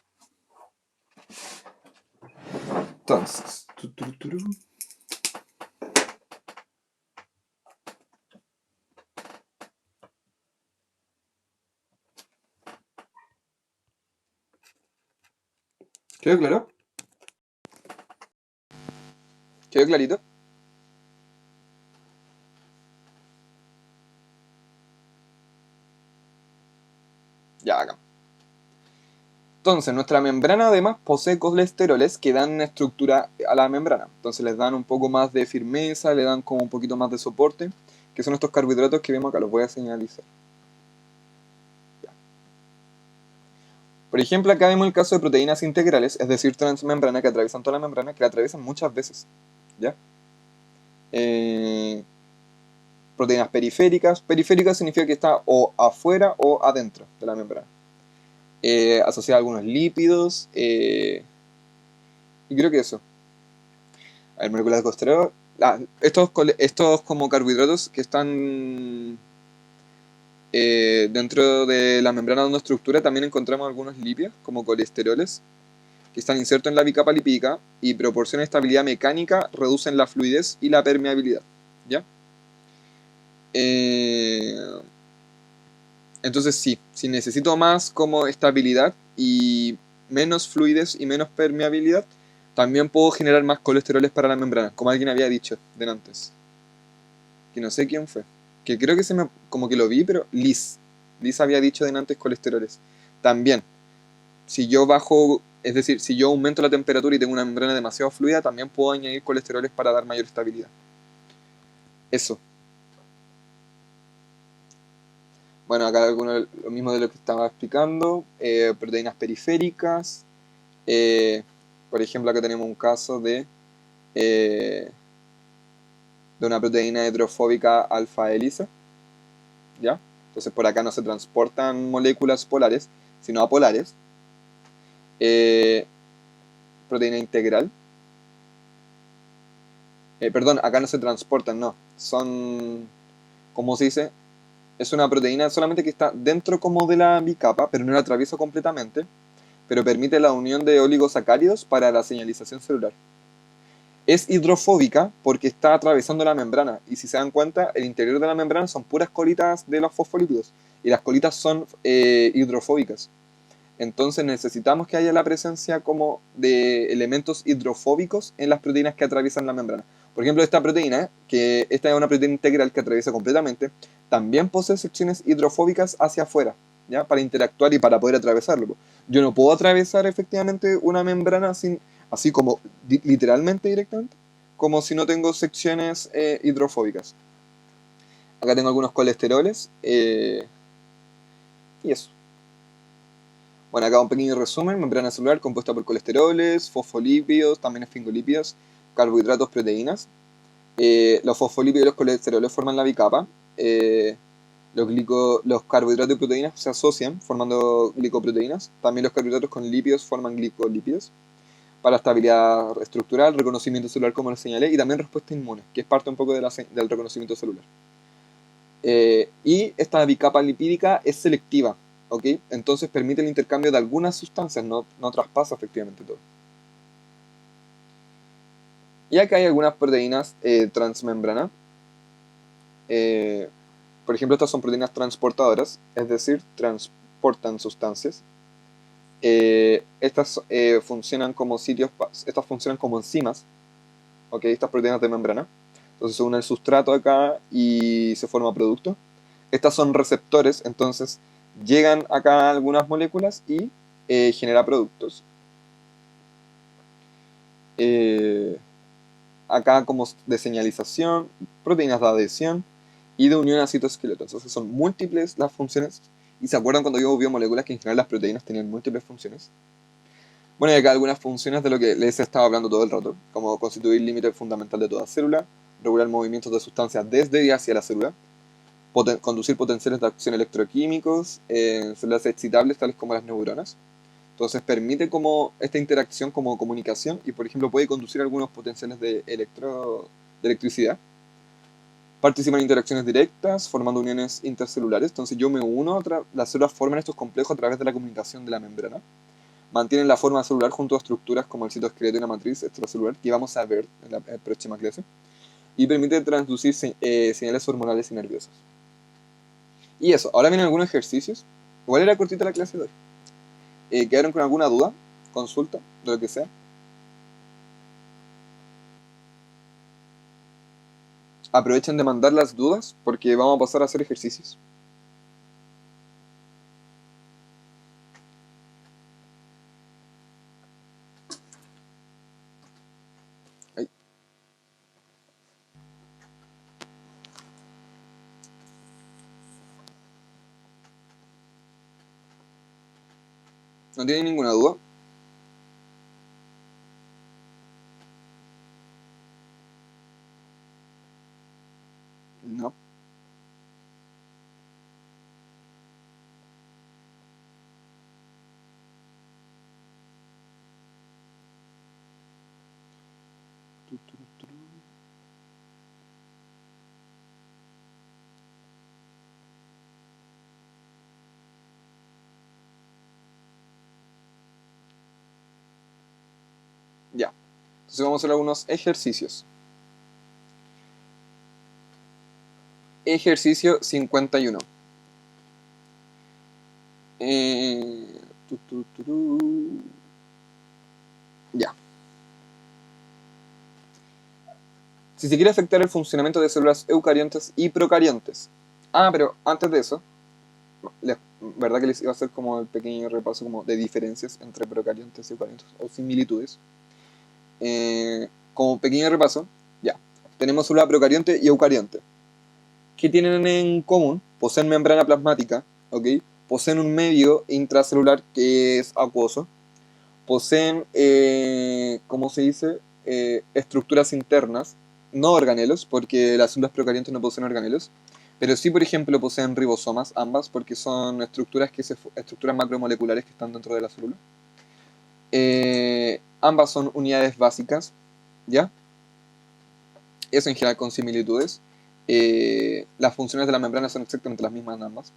Speaker 1: Entonces. ¿Quedó claro? ¿Quedó clarito? Ya, acá. Entonces, nuestra membrana además posee colesteroles que dan estructura a la membrana. Entonces les dan un poco más de firmeza, le dan como un poquito más de soporte, que son estos carbohidratos que vemos acá, los voy a señalizar. Ya. Por ejemplo, acá vemos el caso de proteínas integrales, es decir, transmembrana, que atraviesan toda la membrana, que la atraviesan muchas veces. ¿Ya? Proteínas periféricas. Periféricas significa que está o afuera o adentro de la membrana. Asociada a algunos lípidos. Y creo que eso. A ver, moléculas de colesterol. Estos como carbohidratos que están dentro de la membrana de una estructura, también encontramos algunos lípidos, como colesteroles, que están insertos en la bicapa lipídica y proporcionan estabilidad mecánica, reducen la fluidez y la permeabilidad. ¿Ya? Entonces sí, si necesito más como estabilidad y menos fluidez y menos permeabilidad, también puedo generar más colesteroles para la membrana, como alguien había dicho antes. Que no sé quién fue. Que creo que como que lo vi, pero Liz había dicho antes colesteroles. También, si yo bajo, es decir, si yo aumento la temperatura y tengo una membrana demasiado fluida, también puedo añadir colesteroles para dar mayor estabilidad. Eso. Bueno, acá lo mismo de lo que estaba explicando. Proteínas periféricas. Eh, por ejemplo, acá tenemos un caso eh, de una proteína hidrofóbica alfa hélice. ¿Ya? Entonces por acá no se transportan moléculas polares, sino apolares. Proteína integral. Perdón, acá no se transportan, no. Son, ¿cómo se dice? Es una proteína solamente que está dentro como de la bicapa, pero no la atraviesa completamente, pero permite la unión de oligosacáridos para la señalización celular. Es hidrofóbica porque está atravesando la membrana, y si se dan cuenta, el interior de la membrana son puras colitas de los fosfolípidos, y las colitas son hidrofóbicas. Entonces necesitamos que haya la presencia como de elementos hidrofóbicos en las proteínas que atraviesan la membrana. Por ejemplo, esta proteína, que esta es una proteína integral que atraviesa completamente, también posee secciones hidrofóbicas hacia afuera, ¿ya? Para interactuar y para poder atravesarlo, po. Yo no puedo atravesar efectivamente una membrana sin, así como literalmente directamente, como si no tengo secciones hidrofóbicas. Acá tengo algunos colesteroles y eso. Bueno, acá un pequeño resumen: membrana celular compuesta por colesteroles, fosfolípidos, también esfingolípidos, carbohidratos, proteínas. Los fosfolípidos y los colesteroles forman la bicapa. Eh, los carbohidratos y proteínas se asocian formando glicoproteínas. También los carbohidratos con lípidos forman glicolípidos. Para estabilidad estructural, reconocimiento celular, como les señalé, y también respuesta inmune, que es parte un poco de del reconocimiento celular. Y esta bicapa lipídica es selectiva, ¿ok? Entonces permite el intercambio de algunas sustancias, no traspasa efectivamente todo. Y acá hay algunas proteínas transmembrana. Por ejemplo, estas son proteínas transportadoras, es decir, transportan sustancias. Estas funcionan como estas funcionan como enzimas, ¿ok? Estas proteínas de membrana. Entonces se une el sustrato acá y se forma producto. Estas son receptores, entonces llegan acá algunas moléculas y genera productos. Acá como de señalización, proteínas de adhesión y de unión a citoesqueleto. Entonces son múltiples las funciones. ¿Y se acuerdan cuando yo biomoléculas que en general las proteínas tenían múltiples funciones? Bueno, y acá algunas funciones de lo que les he estado hablando todo el rato, como constituir límite fundamental de toda célula, regular movimientos de sustancias desde y hacia la célula, conducir potenciales de acción electroquímicos en células excitables tales como las neuronas. Entonces permite como esta interacción como comunicación y por ejemplo puede conducir algunos potenciales de electricidad. Participa en interacciones directas, formando uniones intercelulares. Entonces yo me uno, las células forman estos complejos a través de la comunicación de la membrana. Mantienen la forma celular junto a estructuras como el citoesqueleto y la matriz extracelular, que vamos a ver en la próxima clase. Y permite transducir señales hormonales y nerviosas. Y eso, ahora vienen algunos ejercicios. Igual era cortita la clase de hoy. ¿Quedaron con alguna duda? Consulta, de lo que sea. Aprovechen de mandar las dudas porque vamos a pasar a hacer ejercicios. Ay. ¿No tienen ninguna duda? No. Ya. Entonces vamos a hacer algunos ejercicios. Ejercicio 51. Ya. Si se quiere afectar el funcionamiento de células eucariontes y procariontes. Ah, pero antes de eso, ¿verdad que les iba a hacer como el pequeño repaso como de diferencias entre procariontes y eucariontes o similitudes? Como pequeño repaso, ya. Tenemos célula procarionte y eucarionte. ¿Qué tienen en común? Poseen membrana plasmática, ¿ok? Poseen un medio intracelular que es acuoso. Poseen, ¿cómo se dice? Estructuras internas, no organelos, porque las células procariontes no poseen organelos, pero sí, por ejemplo, poseen ribosomas, ambas, porque son estructuras macromoleculares que están dentro de la célula. Ambas son unidades básicas, ¿ya? Eso en general con similitudes. Las funciones de la membrana son exactamente las mismas en ambas.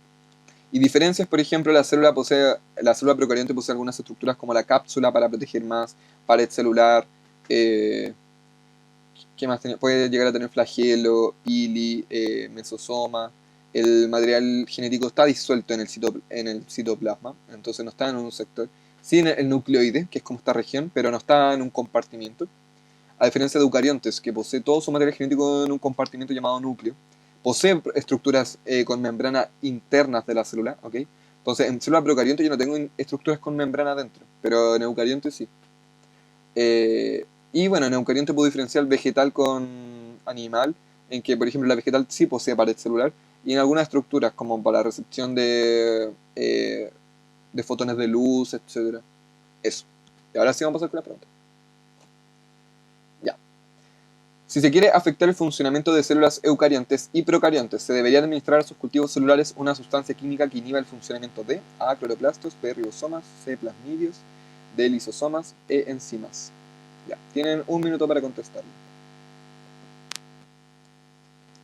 Speaker 1: Y diferencias, por ejemplo, la célula procarionte posee algunas estructuras como la cápsula para proteger más, pared celular, ¿qué más tiene? Puede llegar a tener flagelo, pili, mesosoma. El material genético está disuelto en el citoplasma, entonces no está en un sector. Sí en el nucleoide, que es como esta región, pero no está en un compartimiento. A diferencia de eucariontes, que posee todo su material genético en un compartimiento llamado núcleo. Posee estructuras con membrana internas de la célula, ¿ok? Entonces, en célula procarionte yo no tengo estructuras con membrana dentro, pero en eucarionte sí. Y bueno, en eucarionte puedo diferenciar vegetal con animal, en que, por ejemplo, la vegetal sí posee pared celular, y en algunas estructuras, como para la recepción de fotones de luz, etcétera. Eso. Y ahora sí vamos a pasar con la pregunta. Ya. Si se quiere afectar el funcionamiento de células eucariontes y procariontes, se debería administrar a sus cultivos celulares una sustancia química que inhiba el funcionamiento de A. Cloroplastos, B. Ribosomas, C. Plasmidios, D. Lisosomas, E. Enzimas. Ya, tienen un minuto para contestarlo.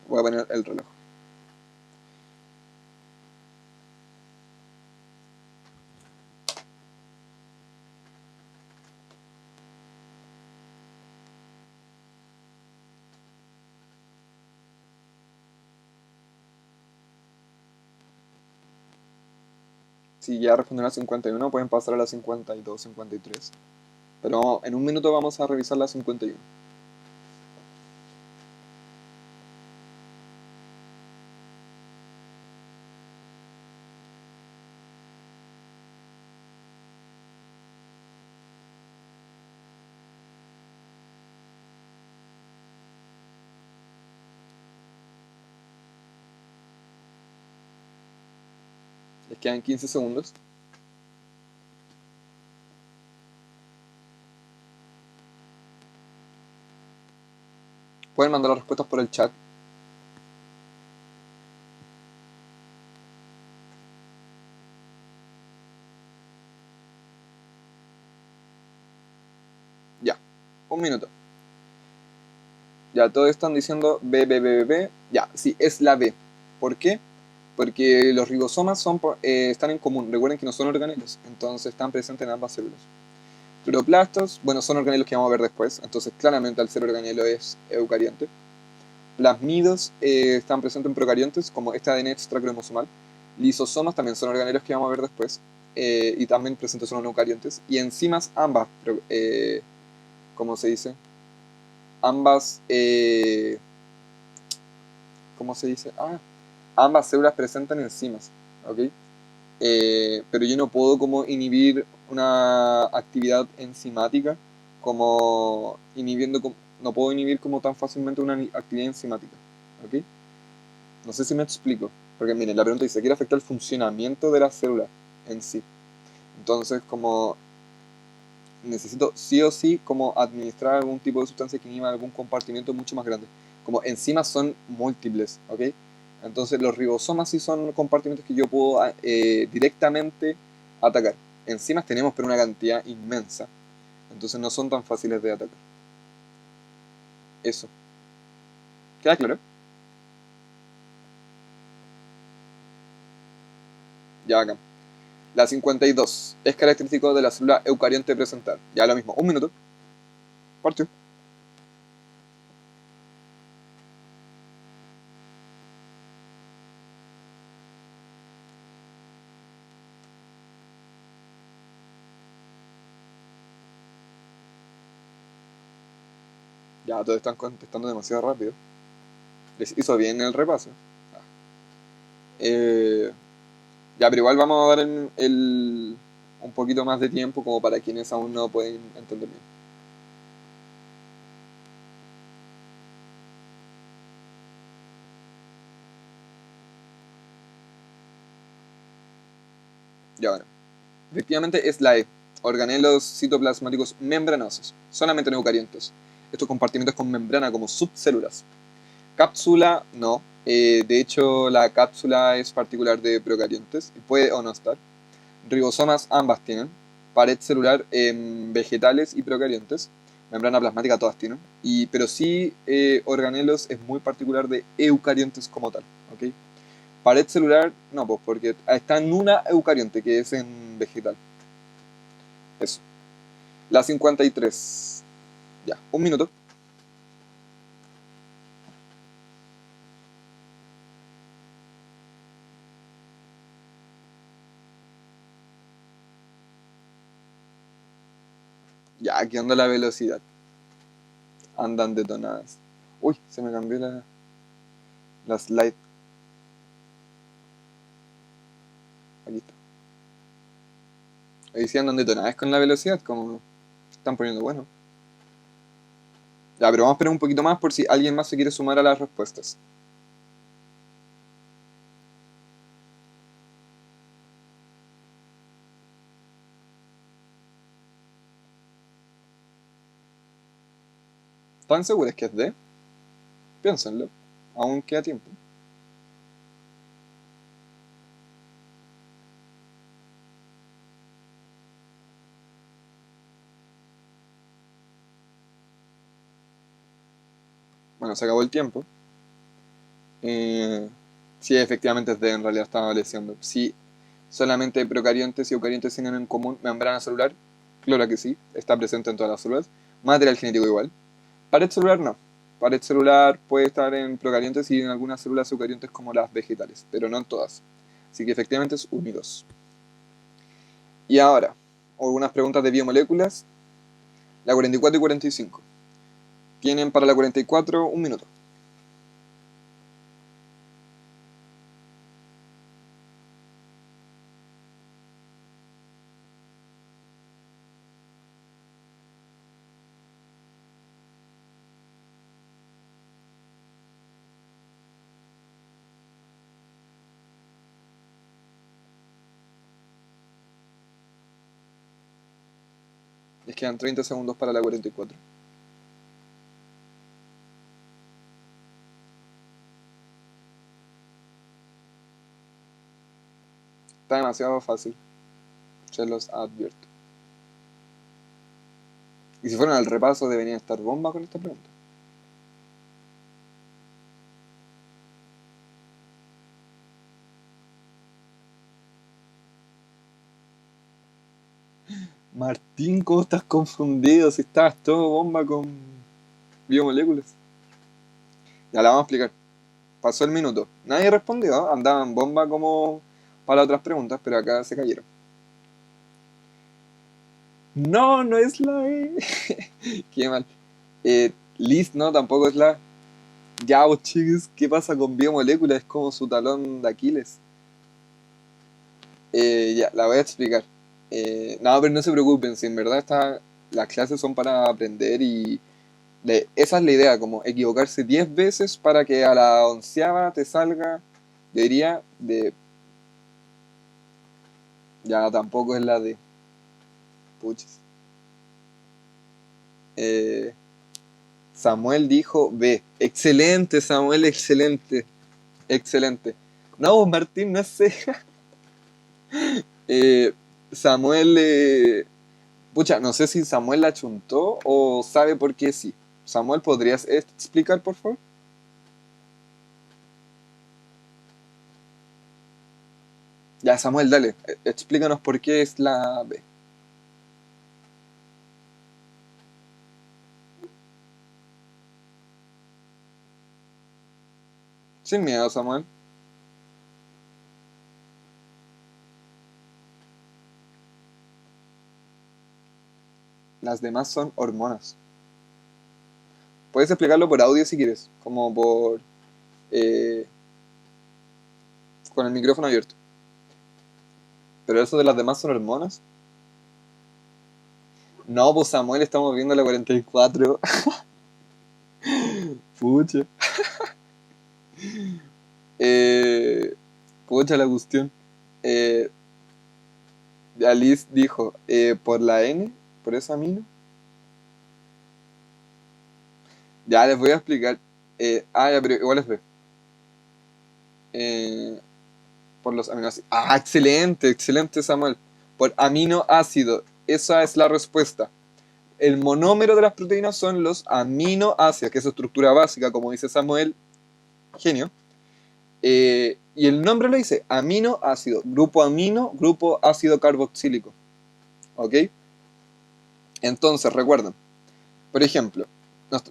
Speaker 1: Voy a poner el reloj. Si ya respondieron a 51, pueden pasar a la 52, 53. Pero en un minuto vamos a revisar la 51. Les quedan 15 segundos. Pueden mandar las respuestas por el chat. Ya, un minuto. Ya, todos están diciendo B, B, B, B, B. Ya, sí, es la B. ¿Por qué? Porque los ribosomas están en común. Recuerden que no son organelos, entonces están presentes en ambas células. Cloroplastos, bueno, son organelos que vamos a ver después, entonces claramente al ser organelo es eucarionte. Plasmidos están presentes en procariontes, como este ADN extracromosomal. Lisosomas también son organelos que vamos a ver después, y también presentes son en eucariontes. Y enzimas, ambas, ¿cómo se dice? Ambas, ¿cómo se dice? Ambas células presentan enzimas, ¿ok? Pero yo no puedo como inhibir una actividad enzimática como inhibiendo, no puedo inhibir como tan fácilmente una actividad enzimática, ¿ok? No sé si me explico, porque miren, la pregunta dice, ¿quiere afectar el funcionamiento de la célula en sí? Entonces, como necesito sí o sí como administrar algún tipo de sustancia que inhiba algún compartimiento mucho más grande. Como enzimas son múltiples, ¿ok? Entonces los ribosomas sí son compartimentos que yo puedo directamente atacar. Enzimas tenemos pero una cantidad inmensa, entonces no son tan fáciles de atacar. Eso. ¿Queda claro? Ya acá. La 52 es característico de la célula eucarionte presentar. Ya lo mismo, un minuto. Partió. Ya todos están contestando demasiado rápido. Les hizo bien el repaso. Eh, ya, pero igual vamos a dar un poquito más de tiempo como para quienes aún no pueden entender bien. Ya, bueno. Efectivamente es la E. Organelos citoplasmáticos membranosos, solamente en eucariontes. Estos compartimentos con membrana como subcélulas. Cápsula, no. De hecho, la cápsula es particular de procariontes, puede o no estar. Ribosomas ambas tienen. Pared celular en vegetales y procariontes. Membrana plasmática todas tienen. Pero sí, organelos es muy particular de eucariontes como tal. ¿Ok? Pared celular, no, pues porque está en una eucarionte que es en vegetal. Eso. La 53. Ya, un minuto. Ya, aquí anda la velocidad. Andan detonadas. Uy, se me cambió la slide. Aquí está. Ahí sí andan detonadas con la velocidad, como están poniendo bueno. Ya, pero vamos a esperar un poquito más por si alguien más se quiere sumar a las respuestas. ¿Están seguros que es D? Piénsenlo. Aún queda tiempo. Bueno, se acabó el tiempo. Sí, efectivamente es D, en realidad estaba leyendo. Sí, solamente procariontes y eucariontes tienen en común membrana celular. Claro que sí, está presente en todas las células. Material genético igual. Pared celular no. Pared celular puede estar en procariontes y en algunas células eucariontes como las vegetales, pero no en todas. Así que efectivamente es unidos. Y ahora, algunas preguntas de biomoléculas. La 44 y 45. Tienen para la 44 un minuto. Les quedan 30 segundos para la 44. Está demasiado fácil. Se los advierto. Y si fueron al repaso, deberían estar bomba con esta pregunta. Martín, ¿cómo estás confundido? Si estabas todo bomba con biomoléculas. Ya la vamos a explicar. Pasó el minuto. Nadie respondió. Andaban bomba como para otras preguntas, pero acá se cayeron. No, no es la E. Qué mal. Liz, no, tampoco es la. Ya, vos chicos, ¿qué pasa con biomoléculas? Es como su talón de Aquiles. Ya, la voy a explicar. No, pero no se preocupen, si en verdad las clases son para aprender y esa es la idea, como equivocarse 10 veces para que a la onceava te salga, yo diría, de... Ya tampoco es la de... Puches. Eh, Samuel dijo B. Excelente, Samuel, excelente. Excelente. No, Martín, no sé. Eh, Samuel, pucha, no sé si Samuel la chuntó o sabe por qué sí. Samuel, ¿podrías explicar, por favor? Ya, Samuel, dale, explícanos por qué es la B. Sin miedo, Samuel. Las demás son hormonas. Puedes explicarlo por audio si quieres, como por... eh, con el micrófono abierto. Pero eso de las demás son hormonas. No, pues Samuel, estamos viendo la 44. Pucha. Eh, pucha la cuestión. Eh, Alice dijo, por la N, por esa amino. Ya les voy a explicar. Ya, pero igual es B. Eh, por los aminoácidos. Ah, excelente, excelente, Samuel. Por aminoácido. Esa es la respuesta. El monómero de las proteínas son los aminoácidos, que es su estructura básica, como dice Samuel. Genio. Y el nombre lo dice aminoácido. Grupo amino, grupo ácido carboxílico. ¿Ok? Entonces, recuerden. Por ejemplo,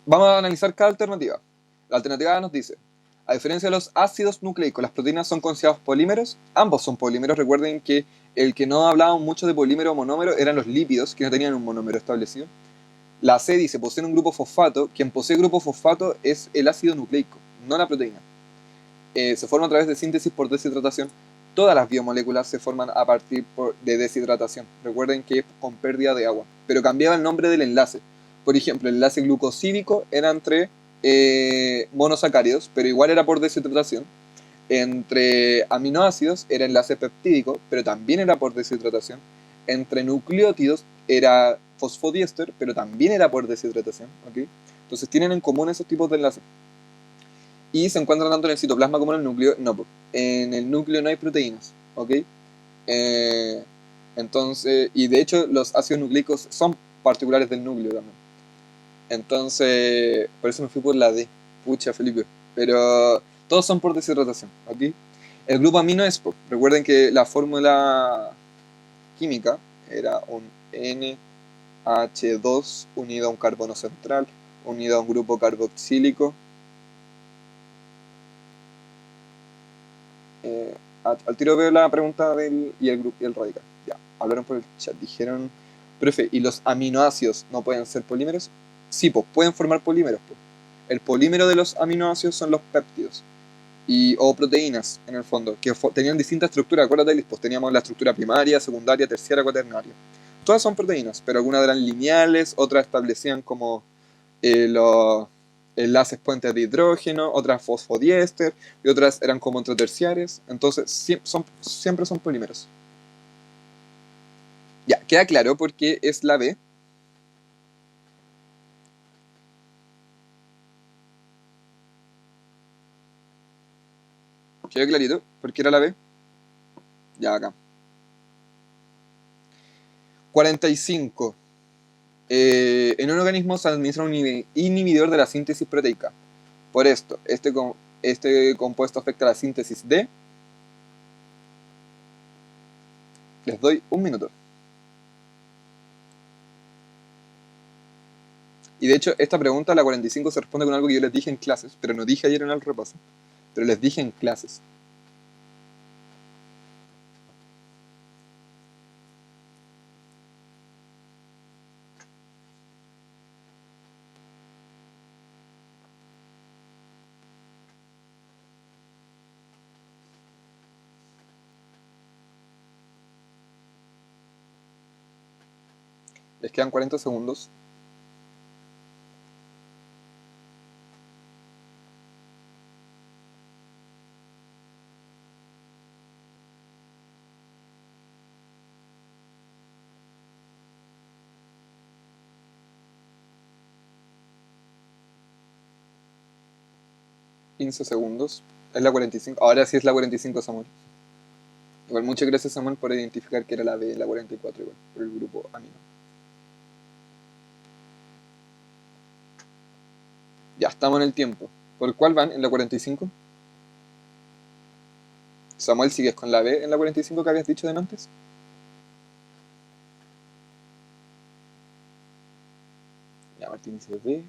Speaker 1: vamos a analizar cada alternativa. La alternativa A nos dice, a diferencia de los ácidos nucleicos, las proteínas son considerados polímeros. Ambos son polímeros. Recuerden que el que no hablábamos mucho de polímero o monómero eran los lípidos, que no tenían un monómero establecido. La C dice, poseen un grupo fosfato. Quien posee grupo fosfato es el ácido nucleico, no la proteína. Se forma a través de síntesis por deshidratación. todas las biomoléculas se forman a partir de deshidratación. Recuerden que es con pérdida de agua. Pero cambiaba el nombre del enlace. Por ejemplo, el enlace glucosídico era entre monosacáridos, pero igual era por deshidratación. Entre aminoácidos era enlace peptídico, pero también era por deshidratación. Entre nucleótidos era fosfodiéster, pero también era por deshidratación. ¿Okay? Entonces tienen en común esos tipos de enlaces. Y se encuentran tanto en el citoplasma como en el núcleo. No, en el núcleo no hay proteínas. ¿Ok? Entonces, y de hecho los ácidos nucleicos son particulares del núcleo también. Entonces, por eso me fui por la D. Pucha, Felipe. Pero todos son por deshidratación. ¿Ok? El grupo amino es, recuerden que la fórmula química era un NH2 unido a un carbono central, unido a un grupo carboxílico. Al tiro veo la pregunta y el grupo y el radical. Ya, hablaron por el chat. Dijeron, profe, ¿y los aminoácidos no pueden ser polímeros? Sí, pues pueden formar polímeros. Pues. El polímero de los aminoácidos son los péptidos. O proteínas, en el fondo, que tenían distintas estructuras. Acuérdate, pues teníamos la estructura primaria, secundaria, terciaria, cuaternaria. Todas son proteínas, pero algunas eran lineales, otras establecían como los enlaces puentes de hidrógeno, otras fosfodiéster, y otras eran como entreterciarias. Entonces, siempre son polímeros. Ya, queda claro por qué es la B. ¿Quedó clarito? ¿Por qué era la B? Ya, acá. 45. En un organismo se administra un inhibidor de la síntesis proteica. Por esto, este compuesto afecta a la síntesis de... Les doy un minuto. Y de hecho, esta pregunta, la 45, se responde con algo que yo les dije en clases, pero no dije ayer en el repaso. Pero les dije en clases. Les quedan 40 segundos. $15. Es la 45. Ahora sí es la 45, Samuel. Igual, muchas gracias, Samuel, por identificar que era la B, la 44, igual, por el grupo amino. Ya estamos en el tiempo. ¿Por cuál van? ¿En la 45? Samuel, ¿sigues con la B en la 45 que habías dicho de antes? Ya, Martín dice B.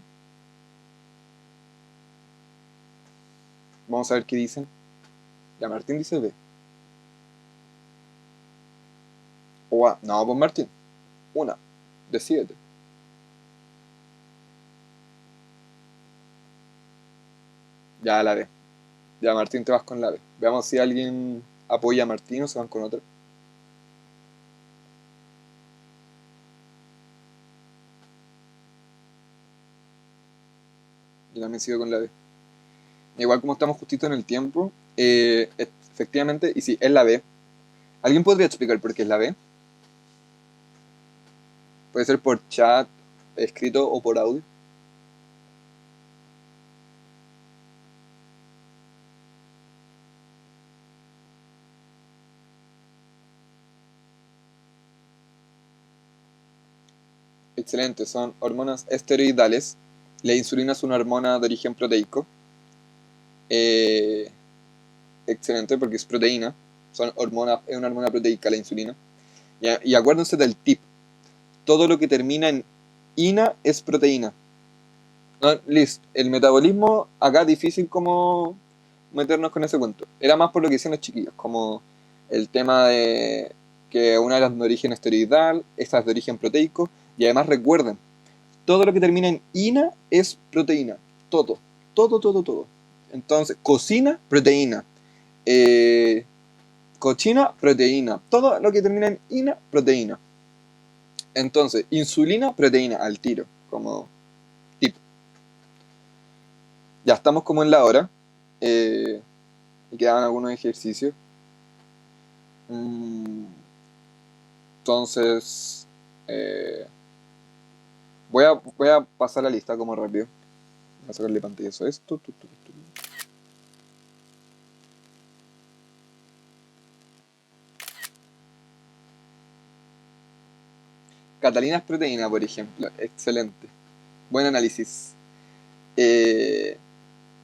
Speaker 1: Vamos a ver qué dicen. Ya, Martín dice B. O A. No, pues Martín. Una. Decídete. Ya, la B. Ya, Martín, te vas con la B. Veamos si alguien apoya a Martín o se van con otra. Yo también sigo con la B. Igual como estamos justito en el tiempo, efectivamente, y si es la B, ¿alguien podría explicar por qué es la B? Puede ser por chat, escrito o por audio. Excelente, son hormonas esteroidales. La insulina es una hormona de origen proteico. Excelente, porque es proteína. Es una hormona proteica la insulina. Y acuérdense del tip. Todo lo que termina en ina es proteína. No, listo. El metabolismo, acá difícil como meternos con ese cuento. Era más por lo que decían los chiquillos, como el tema de que una era de origen esteroidal, esta es de origen proteico, y además recuerden, todo lo que termina en ina es proteína. Todo, todo, todo, todo. Entonces, cocina, proteína. Cochina, proteína. Todo lo que termina en ina, proteína. Entonces, insulina, proteína, al tiro. Como tip. Ya estamos como en la hora. Y quedaban algunos ejercicios. Mm, entonces, eh, voy a pasar la lista como rápido. Voy a sacarle pantallazo a esto. Catalina es proteína, por ejemplo. Excelente. Buen análisis. Eh,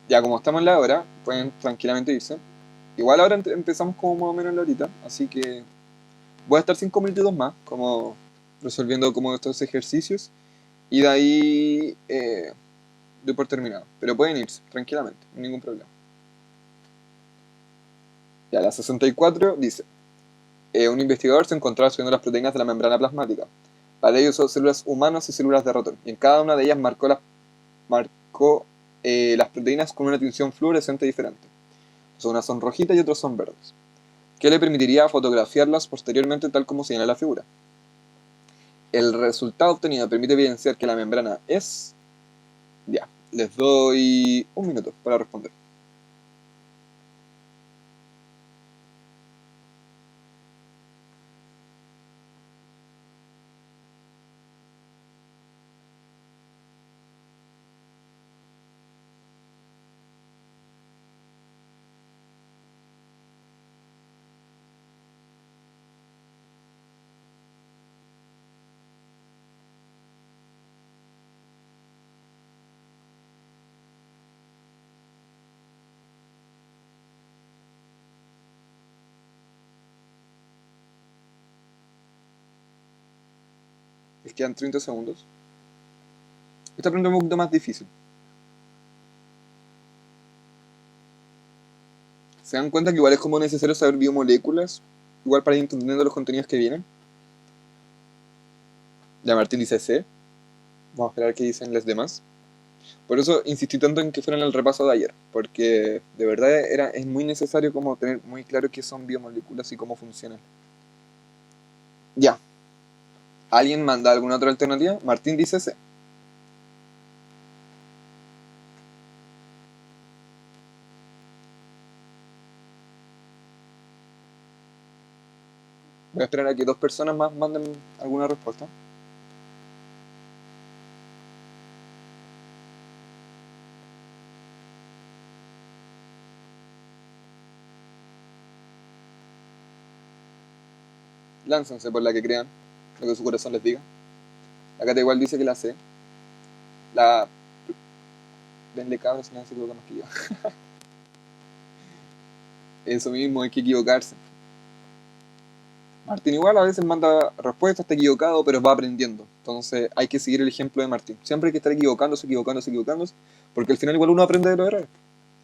Speaker 1: ya como estamos en la hora, pueden tranquilamente irse. Igual ahora empezamos como más o menos en la horita, así que voy a estar 5 minutitos más, como resolviendo como estos ejercicios. Y de ahí doy por terminado. Pero pueden irse tranquilamente, ningún problema. Ya, la 64 dice, un investigador se encontraba estudiando las proteínas de la membrana plasmática. Para ello usó células humanas y células de ratón. Y en cada una de ellas marcó las proteínas con una tinción fluorescente diferente. Unas son rojitas y otras son verdes, que le permitiría fotografiarlas posteriormente tal como señala la figura. El resultado obtenido permite evidenciar que la membrana es... Ya, les doy un minuto para responder. Les quedan 30 segundos. Esta pregunta es un poquito más difícil. ¿Se dan cuenta que igual es como necesario saber biomoléculas? Igual para ir entendiendo los contenidos que vienen. Ya Martín dice C. Vamos a esperar qué dicen los demás. Por eso insistí tanto en que fueran el repaso de ayer, porque de verdad es muy necesario como tener muy claro qué son biomoléculas y cómo funcionan. Ya. ¿Alguien manda alguna otra alternativa? Martín dice C. Voy a esperar a que dos personas más manden alguna respuesta. Lánzanse por la que crean, lo que su corazón les diga. La Cata igual dice que la C. La... Denle cabros si nadie se equivoca más que yo. Eso mismo, hay que equivocarse. Martín igual a veces manda respuestas, está equivocado, pero va aprendiendo. Entonces hay que seguir el ejemplo de Martín. Siempre hay que estar equivocándose, porque al final igual uno aprende de los errores.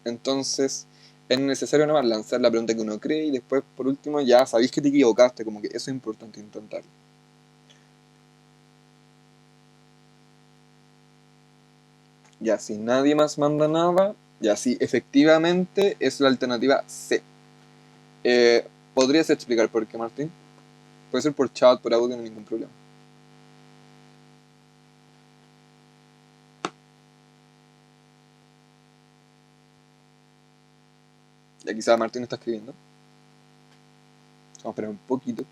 Speaker 1: Entonces es necesario nomás lanzar la pregunta que uno cree y después, por último, ya sabéis que te equivocaste, como que eso es importante intentarlo. Ya, si nadie más manda nada, ya, sí, efectivamente es la alternativa C. ¿Podrías explicar por qué, Martín? Puede ser por chat, por audio, no hay ningún problema. Ya quizá Martín está escribiendo. Vamos a esperar un poquito.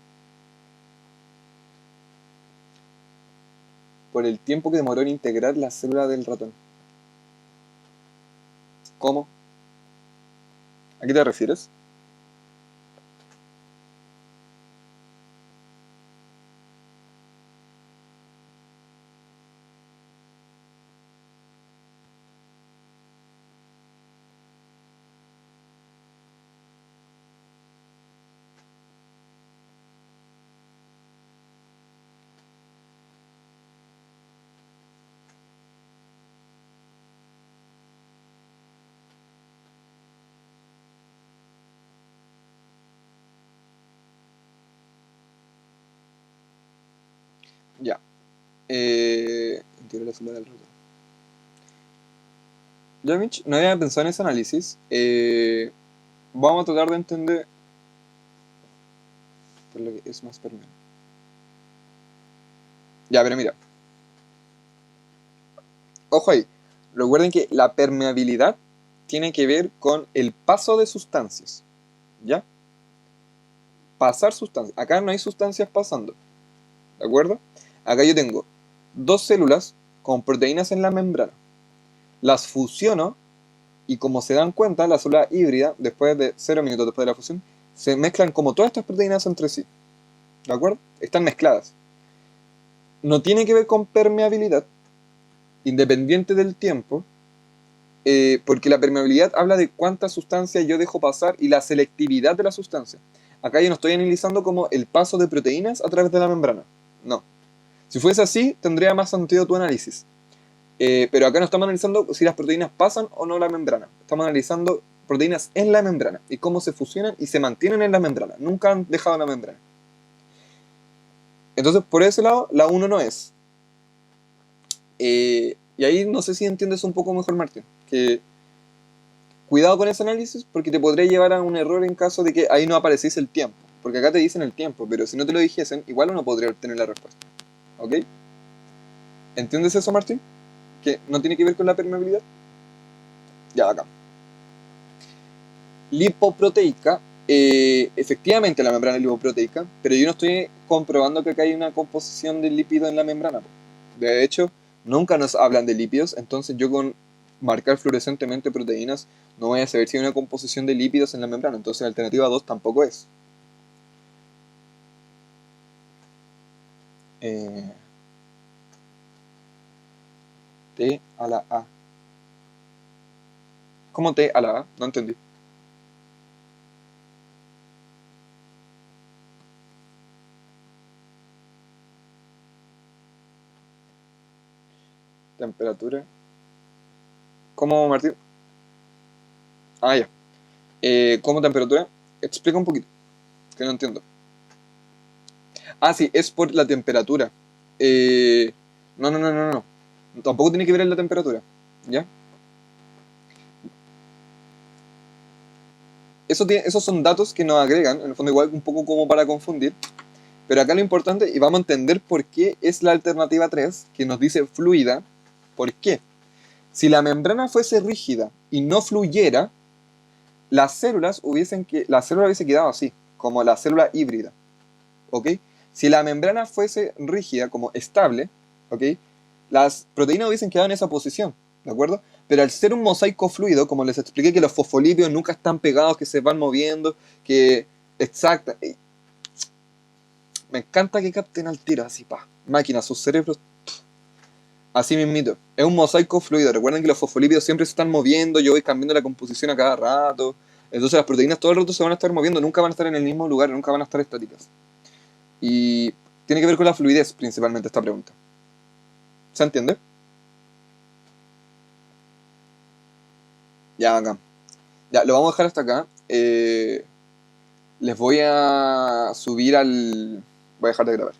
Speaker 1: Por el tiempo que demoró en integrar la célula del ratón. ¿Cómo? ¿A qué te refieres? Ya. Integró la célula del ratón. Ya, Mitch, no había pensado en ese análisis. Vamos a tratar de entender. por lo que es más permeable. Ya, pero mira, ojo ahí. Recuerden que la permeabilidad tiene que ver con el paso de sustancias. ¿Ya? Pasar sustancias. Acá no hay sustancias pasando. ¿De acuerdo? Acá yo tengo dos células con proteínas en la membrana. Las fusiono y como se dan cuenta, la célula híbrida, después de 0 minutos después de la fusión, se mezclan como todas estas proteínas entre sí. ¿De acuerdo? Están mezcladas. No tiene que ver con permeabilidad, independiente del tiempo, porque la permeabilidad habla de cuánta sustancia yo dejo pasar y la selectividad de la sustancia. Acá yo no estoy analizando como el paso de proteínas a través de la membrana. No. Si fuese así, tendría más sentido tu análisis. Pero acá no estamos analizando si las proteínas pasan o no la membrana. Estamos analizando proteínas en la membrana y cómo se fusionan y se mantienen en la membrana. Nunca han dejado la membrana. Entonces, por ese lado, la 1 no es. Y ahí no sé si entiendes un poco mejor, Martín. Que cuidado con ese análisis porque te podría llevar a un error en caso de que ahí no apareciese el tiempo. Porque acá te dicen el tiempo, pero si no te lo dijesen, igual uno podría obtener la respuesta. ¿Ok? ¿Entiendes eso, Martín? Que no tiene que ver con la permeabilidad. Ya, acá. Lipoproteica, efectivamente la membrana es lipoproteica, pero yo no estoy comprobando que acá hay una composición de lípido en la membrana. De hecho, nunca nos hablan de lípidos, entonces yo con marcar fluorescentemente proteínas no voy a saber si hay una composición de lípidos en la membrana, entonces la alternativa 2 tampoco es. Eh, T a la A. ¿Cómo T a la A? No entendí. Temperatura. ¿Cómo, Martín? Ah, ya. ¿Cómo temperatura? Explica un poquito, que no entiendo. Ah, sí, es por la temperatura. Eh, no, no, no, no, no. Tampoco tiene que ver en la temperatura. ¿Ya? Esos son datos que nos agregan, en el fondo igual un poco como para confundir. Pero acá lo importante, y vamos a entender por qué es la alternativa 3 que nos dice fluida. ¿Por qué? Si la membrana fuese rígida y no fluyera, la célula hubiese quedado así, como la célula híbrida. ¿Ok? Si la membrana fuese rígida, como estable, ¿ok? Las proteínas hubiesen quedado en esa posición, ¿de acuerdo? Pero al ser un mosaico fluido, como les expliqué que los fosfolípidos nunca están pegados, que se van moviendo, que... Exacta. Me encanta que capten al tiro, así, pa. Máquinas, sus cerebros, así mismito. Es un mosaico fluido. Recuerden que los fosfolípidos siempre se están moviendo, yo voy cambiando la composición a cada rato. Entonces las proteínas todo el rato se van a estar moviendo, nunca van a estar en el mismo lugar, nunca van a estar estáticas. Y tiene que ver con la fluidez principalmente esta pregunta. ¿Se entiende? Ya, acá. Ya, lo vamos a dejar hasta acá. Les voy a subir al... Voy a dejar de grabar.